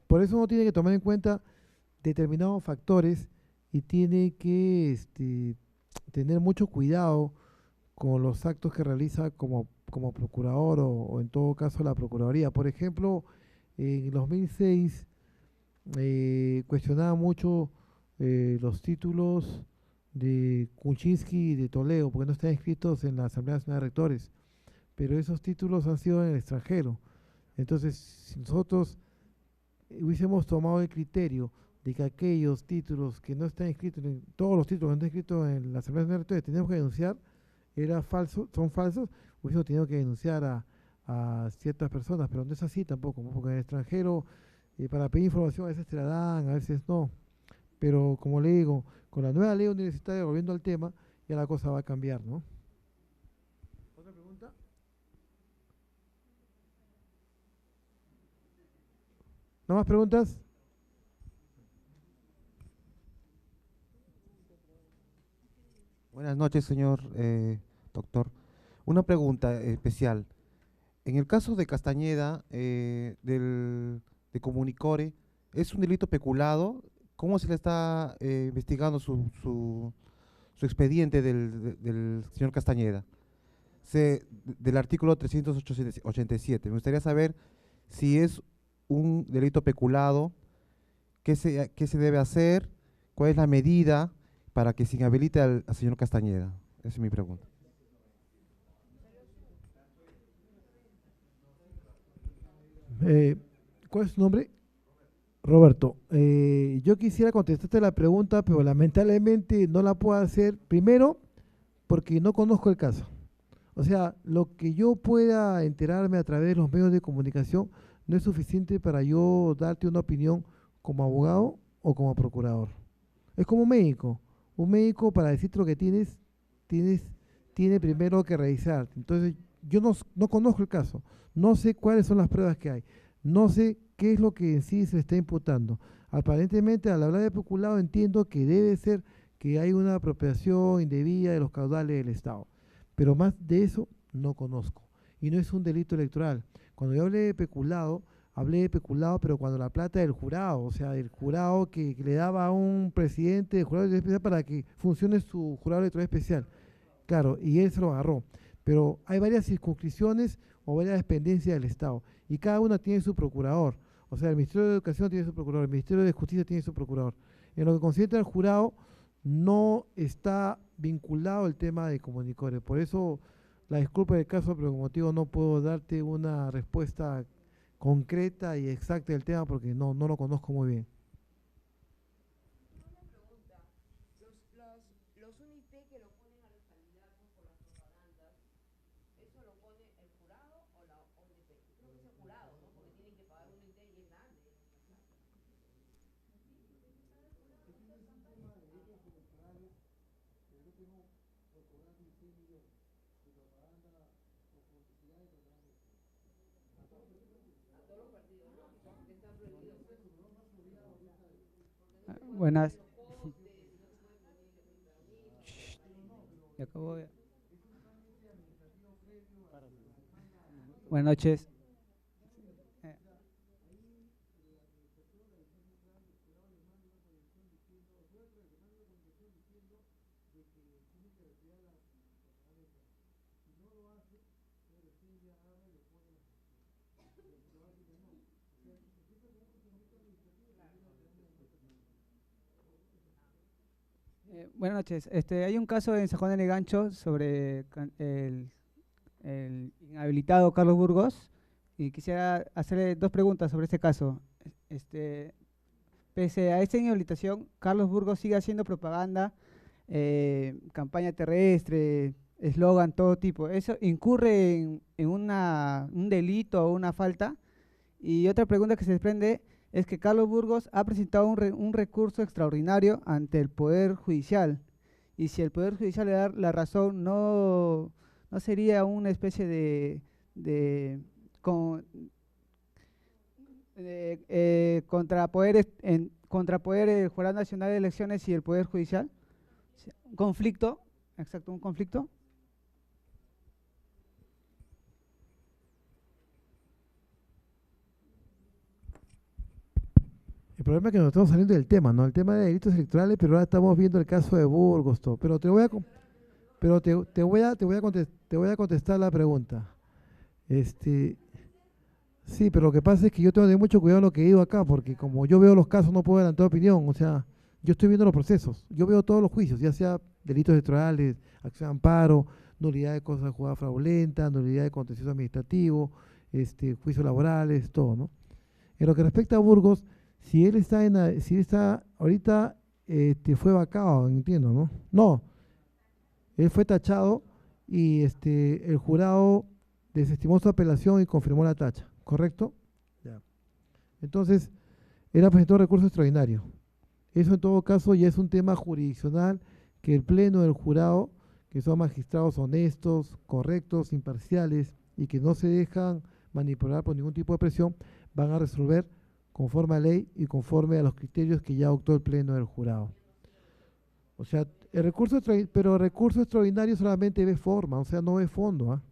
S1: Por eso uno tiene que tomar en cuenta determinados factores y tiene que tener mucho cuidado con los actos que realiza como procurador o en todo caso la Procuraduría. Por ejemplo, en 2006 cuestionaba mucho los títulos de Kuczynski y de Toledo, porque no están inscritos en la Asamblea Nacional de Rectores, pero esos títulos han sido en el extranjero. Entonces, si nosotros hubiésemos tomado el criterio de que aquellos títulos que no están inscritos, todos los títulos que no están inscritos en la Asamblea Nacional de Rectores, tenemos que denunciar, son falsos, hubiésemos tenido que denunciar a ciertas personas, pero no es así tampoco, ¿no? Porque en el extranjero, para pedir información a veces te la dan, a veces no. Pero como le digo, con la nueva ley universitaria, volviendo al tema, ya la cosa va a cambiar, ¿no? ¿Otra pregunta? ¿No más preguntas?
S6: Buenas noches, señor doctor. Una pregunta especial. En el caso de Castañeda, de Comunicore, ¿es un delito peculado? ¿Cómo se le está investigando su expediente del señor Castañeda? Del artículo 387. Me gustaría saber si es un delito peculado, qué se debe hacer, cuál es la medida para que se inhabilite al señor Castañeda. Esa es mi pregunta.
S1: ¿Cuál es su nombre? Roberto. Yo quisiera contestarte la pregunta, pero lamentablemente no la puedo hacer. Primero, porque no conozco el caso. O sea, lo que yo pueda enterarme a través de los medios de comunicación no es suficiente para yo darte una opinión como abogado o como procurador. Es como un médico. Un médico, para decirte lo que tiene primero que revisar. Entonces, yo no conozco el caso, no sé cuáles son las pruebas que hay, no sé qué es lo que en sí se está imputando. Aparentemente, al hablar de peculado, entiendo que debe ser que hay una apropiación indebida de los caudales del Estado. Pero más de eso no conozco. Y no es un delito electoral. Cuando yo hablé de peculado, pero cuando la plata del jurado, o sea, del jurado que le daba a un presidente de jurado especial para que funcione su jurado electoral especial. Claro, y él se lo agarró. Pero hay varias circunscripciones o varias dependencias del Estado, y cada una tiene su procurador. O sea, el Ministerio de Educación tiene su procurador, el Ministerio de Justicia tiene su procurador. En lo que concierne al jurado, no está vinculado el tema de Comunicore. Por eso, la disculpa del caso, pero como motivo no puedo darte una respuesta concreta y exacta del tema porque no lo conozco muy bien.
S7: Buenas. Shh, ya acabó ya. Buenas noches. Eh, Buenas noches. Hay un caso en San Juan de Legancho sobre el inhabilitado Carlos Burgos y quisiera hacerle dos preguntas sobre este caso. Este, Pese a esta inhabilitación, Carlos Burgos sigue haciendo propaganda, campaña terrestre, eslogan, todo tipo. ¿Eso incurre en un delito o una falta? Y otra pregunta que se desprende es que Carlos Burgos ha presentado un recurso extraordinario ante el Poder Judicial. Y si el Poder Judicial le da la razón, ¿no sería una especie de con- contrapoder el Jurado Nacional de Elecciones y el Poder Judicial? Sí, un conflicto, exacto, un conflicto.
S1: El problema es que nos estamos saliendo del tema, ¿no? El tema de delitos electorales, pero ahora estamos viendo el caso de Burgos, todo. Pero te voy a contestar la pregunta. Este, sí, pero lo que pasa es que yo tengo que tener mucho cuidado en lo que digo acá, porque como yo veo los casos no puedo adelantar opinión, o sea, yo estoy viendo los procesos, yo veo todos los juicios, ya sea delitos electorales, acción de amparo, nulidad de cosas de jugada fraudulenta, nulidad de contencioso administrativo, juicios laborales, todo, ¿no? En lo que respecta a Burgos, si él está ahorita fue vacado, entiendo, ¿no? No, él fue tachado y el jurado desestimó su apelación y confirmó la tacha, ¿correcto? Ya. Entonces, él presentó recurso extraordinario. Eso en todo caso ya es un tema jurisdiccional que el pleno del jurado, que son magistrados honestos, correctos, imparciales y que no se dejan manipular por ningún tipo de presión, van a resolver conforme a ley y conforme a los criterios que ya optó el pleno del jurado. O sea, pero el recurso extraordinario solamente ve forma, o sea, no ve fondo, ¿ah?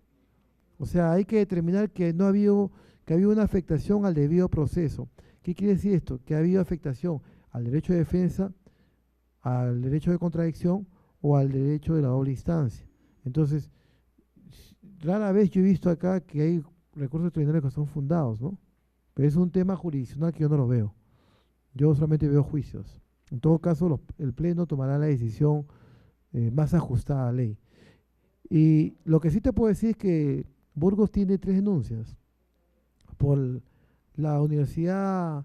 S1: O sea, hay que determinar que no ha habido, que ha habido una afectación al debido proceso. ¿Qué quiere decir esto? Que ha habido afectación al derecho de defensa, al derecho de contradicción o al derecho de la doble instancia. Entonces, rara vez yo he visto acá que hay recursos extraordinarios que son fundados, ¿no? Pero es un tema jurisdiccional que yo no lo veo. Yo solamente veo juicios. En todo caso, el Pleno tomará la decisión más ajustada a la ley. Y lo que sí te puedo decir es que Burgos tiene 3 denuncias por la Universidad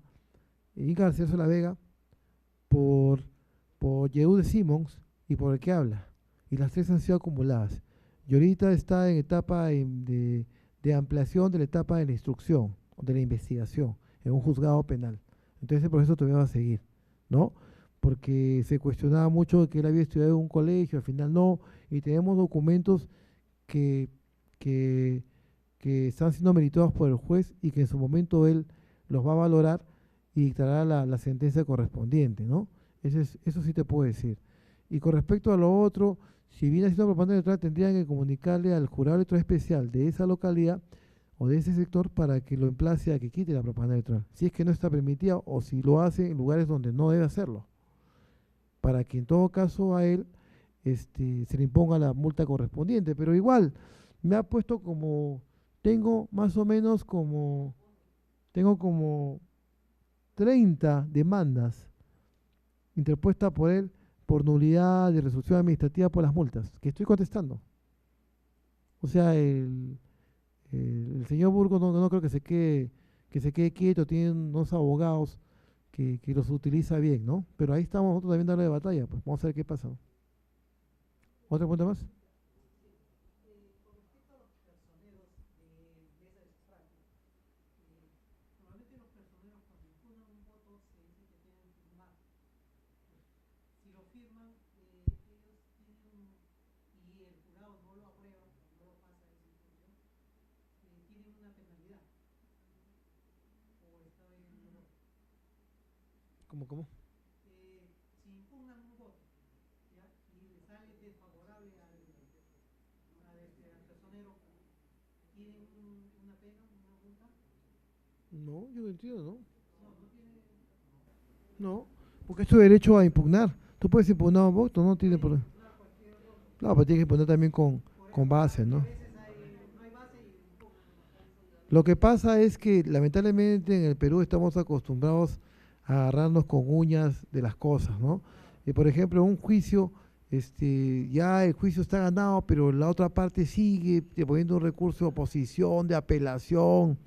S1: Inca Garcilaso de la Vega, por Yehude Simons y por el que habla. Y las 3 han sido acumuladas. Y ahorita está en etapa de ampliación de la etapa de la instrucción, de la investigación, en un juzgado penal. Entonces ese proceso todavía va a seguir, ¿no? Porque se cuestionaba mucho que él había estudiado en un colegio, al final no, y tenemos documentos que, que, que están siendo meritados por el juez y que en su momento él los va a valorar y dictará la sentencia correspondiente, ¿no? Eso sí te puedo decir. Y con respecto a lo otro, si viene haciendo propaganda electoral, tendrían que comunicarle al jurado electoral especial de esa localidad o de ese sector para que lo emplace a que quite la propaganda electoral, si es que no está permitida o si lo hace en lugares donde no debe hacerlo, para que en todo caso a él se le imponga la multa correspondiente. Pero igual, me ha puesto tengo más o menos tengo como 30 demandas interpuestas por él por nulidad de resolución administrativa por las multas, que estoy contestando. O sea, el señor Burgos no creo que se quede quieto, tiene unos abogados que los utiliza bien, ¿no? Pero ahí estamos nosotros también dándole batalla, pues vamos a ver qué pasa. ¿Otra pregunta más? ¿Cómo? No, yo no entiendo, ¿no? No, porque es tu derecho a impugnar. Tú puedes impugnar un voto, no tiene por... Claro, pero tienes que impugnar también con base, ¿no? Lo que pasa es que lamentablemente en el Perú estamos acostumbrados a agarrarnos con uñas de las cosas, ¿no? Y por ejemplo, un juicio, ya el juicio está ganado, pero la otra parte sigue poniendo un recurso de oposición, de apelación,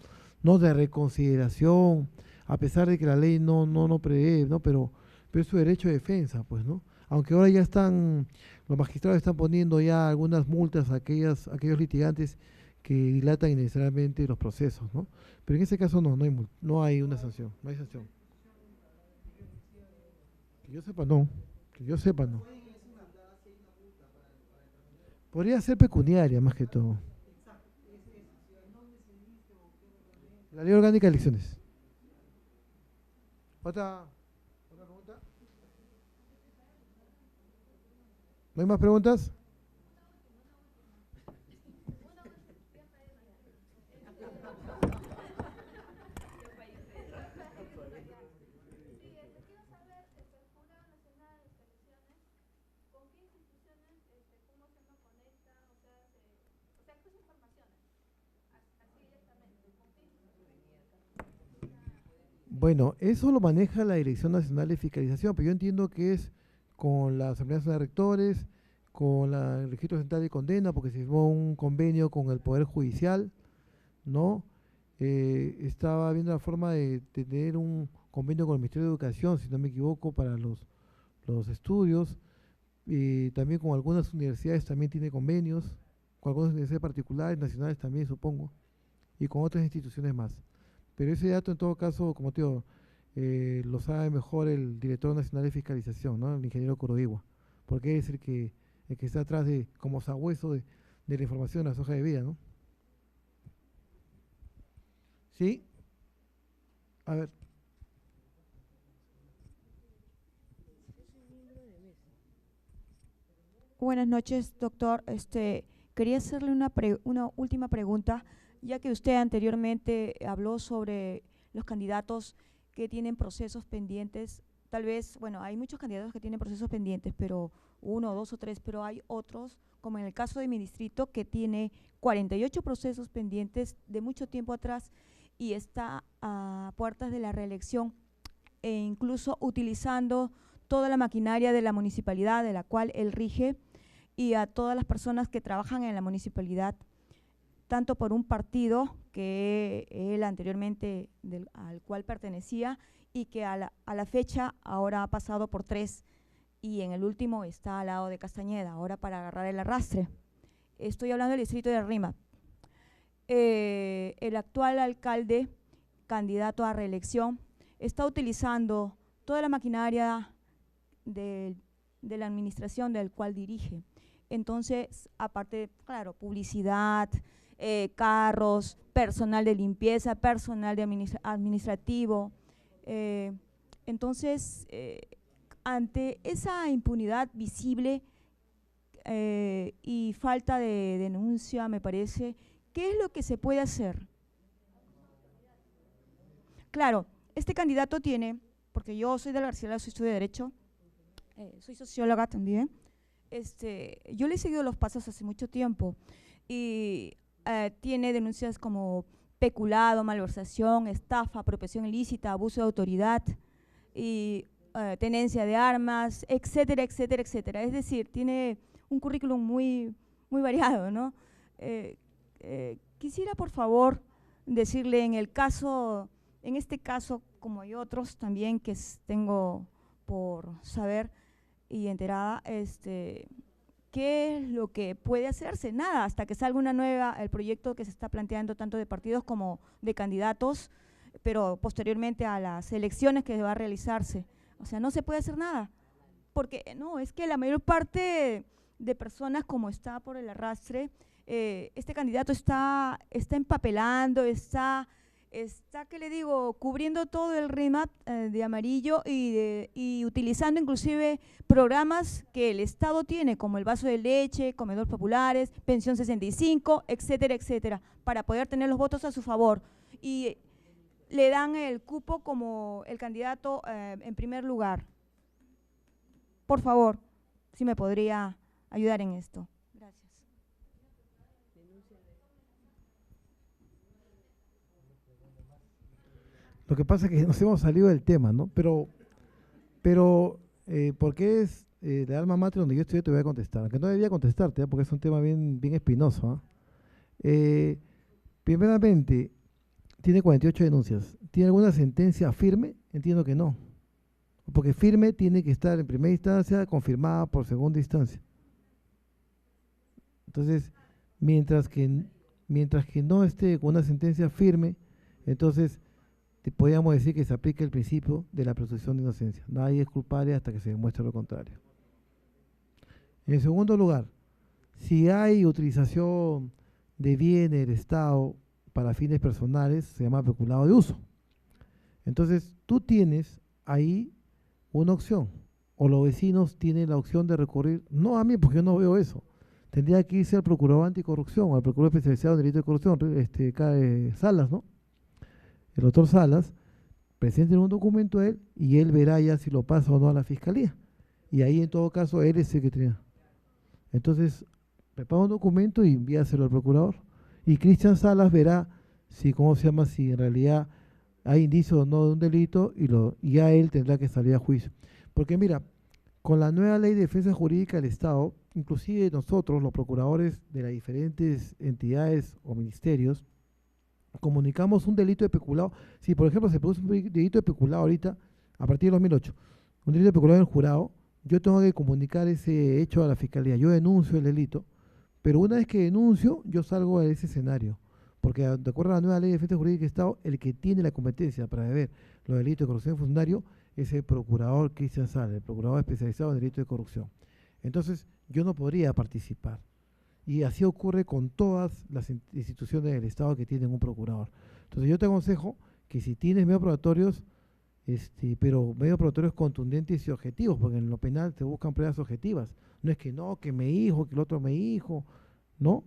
S1: no de reconsideración, a pesar de que la ley no prevé, ¿no? Pero es su derecho de defensa, pues, ¿no? Aunque ahora ya los magistrados están poniendo ya algunas multas a aquellos litigantes que dilatan innecesariamente los procesos, ¿no? Pero en ese caso no hay una sanción, no hay sanción. Que yo sepa, no. Podría ser pecuniaria más que todo. La ley orgánica de elecciones. ¿Otra pregunta? ¿No hay más preguntas? Bueno, eso lo maneja la Dirección Nacional de Fiscalización, pero yo entiendo que es con la Asamblea Nacional de Rectores, con el Registro Central de Condena, porque se firmó un convenio con el Poder Judicial, ¿no? Estaba viendo la forma de tener un convenio con el Ministerio de Educación, si no me equivoco, para los estudios, y también con algunas universidades también tiene convenios, con algunas universidades particulares, nacionales también, supongo, y con otras instituciones más. Pero ese dato, en todo caso, como te digo, lo sabe mejor el Director Nacional de Fiscalización, ¿no? El ingeniero Corodigua, porque es el que está atrás como sabueso de la información en las hojas de vida, ¿no? ¿Sí? A ver.
S8: Buenas noches, doctor. Quería hacerle una última pregunta, ya que usted anteriormente habló sobre los candidatos que tienen procesos pendientes. Tal vez, bueno, hay muchos candidatos que tienen procesos pendientes, pero 1, 2 o 3, pero hay otros, como en el caso de mi distrito, que tiene 48 procesos pendientes de mucho tiempo atrás y está a puertas de la reelección, e incluso utilizando toda la maquinaria de la municipalidad de la cual él rige, y a todas las personas que trabajan en la municipalidad, tanto por un partido que él anteriormente al cual pertenecía, y que a la fecha ahora ha pasado por 3, y en el último está al lado de Castañeda, ahora para agarrar el arrastre. Estoy hablando del distrito de Rima. El actual alcalde, candidato a reelección, está utilizando toda la maquinaria de la administración del cual dirige. Entonces, aparte, claro, publicidad, carros, personal de limpieza, personal de administrativo. Entonces, ante esa impunidad visible y falta de denuncia, me parece, ¿qué es lo que se puede hacer? Claro, este candidato tiene, porque yo soy de la Universidad, soy estudio de Derecho, soy socióloga también, yo le he seguido los pasos hace mucho tiempo, y tiene denuncias como peculado, malversación, estafa, apropiación ilícita, abuso de autoridad y tenencia de armas, etcétera, etcétera, etcétera. Es decir, tiene un currículum muy variado, ¿no? Quisiera, por favor, decirle en este caso, como hay otros también que tengo por saber y enterada, ¿qué es lo que puede hacerse? Nada, hasta que salga el proyecto que se está planteando tanto de partidos como de candidatos, pero posteriormente a las elecciones que va a realizarse. O sea, no se puede hacer nada, porque no, es que la mayor parte de personas como está por el arrastre. Este candidato está empapelando, está, ¿qué le digo?, cubriendo todo el remap de amarillo y utilizando inclusive programas que el Estado tiene, como el vaso de leche, comedores populares, pensión 65, etcétera, etcétera, para poder tener los votos a su favor. Y le dan el cupo como el candidato en primer lugar. Por favor, si me podría ayudar en esto. Gracias.
S1: Lo que pasa es que nos hemos salido del tema, ¿no? Pero porque es de alma mater donde yo estoy, te voy a contestar. Aunque no debía contestarte, porque es un tema bien espinoso. Primeramente, tiene 48 denuncias. ¿Tiene alguna sentencia firme? Entiendo que no. Porque firme tiene que estar en primera instancia confirmada por segunda instancia. Entonces, mientras que no esté con una sentencia firme, entonces podríamos decir que se aplica el principio de la presunción de inocencia. Nadie es culpable hasta que se demuestre lo contrario. En segundo lugar, si hay utilización de bienes del Estado para fines personales, se llama peculado de uso. Entonces, tú tienes ahí una opción, o los vecinos tienen la opción de recurrir, no a mí, porque yo no veo eso. Tendría que irse al procurador anticorrupción, al procurador especializado en delito de corrupción, Salas, ¿no? El doctor Salas, presente un documento a él y él verá ya si lo pasa o no a la fiscalía. Y ahí en todo caso él es secretario. Entonces, prepara un documento y envíaselo al procurador. Y Cristian Salas verá si, si en realidad hay indicios o no de un delito y ya él tendrá que salir a juicio. Porque mira, con la nueva ley de defensa jurídica del Estado, inclusive nosotros, los procuradores de las diferentes entidades o ministerios, comunicamos un delito de peculado. Si, por ejemplo, se produce un delito de peculado ahorita, a partir del 2008, un delito de peculado en el jurado, yo tengo que comunicar ese hecho a la fiscalía. Yo denuncio el delito, pero una vez que denuncio, yo salgo de ese escenario. Porque de acuerdo a la nueva ley de defensa jurídica del Estado, el que tiene la competencia para ver los delitos de corrupción de funcionario es el procurador Cristian Salas, el procurador especializado en delitos de corrupción. Entonces, yo no podría participar. Y así ocurre con todas las instituciones del Estado que tienen un procurador. Entonces yo te aconsejo que si tienes medios probatorios, pero medios probatorios contundentes y objetivos, porque en lo penal te buscan pruebas objetivas. No es que no, que me dijo, que el otro me dijo, ¿no?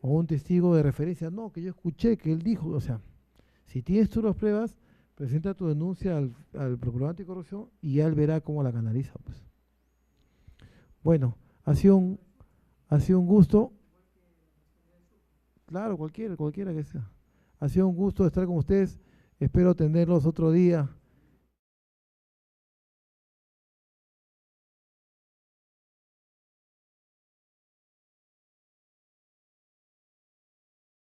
S1: O un testigo de referencia, no, que yo escuché que él dijo. O sea, si tienes tú las pruebas, presenta tu denuncia al procurador anticorrupción y ya él verá cómo la canaliza, pues. Bueno, ha sido un gusto. Claro, cualquiera que sea. Ha sido un gusto estar con ustedes. Espero tenerlos otro día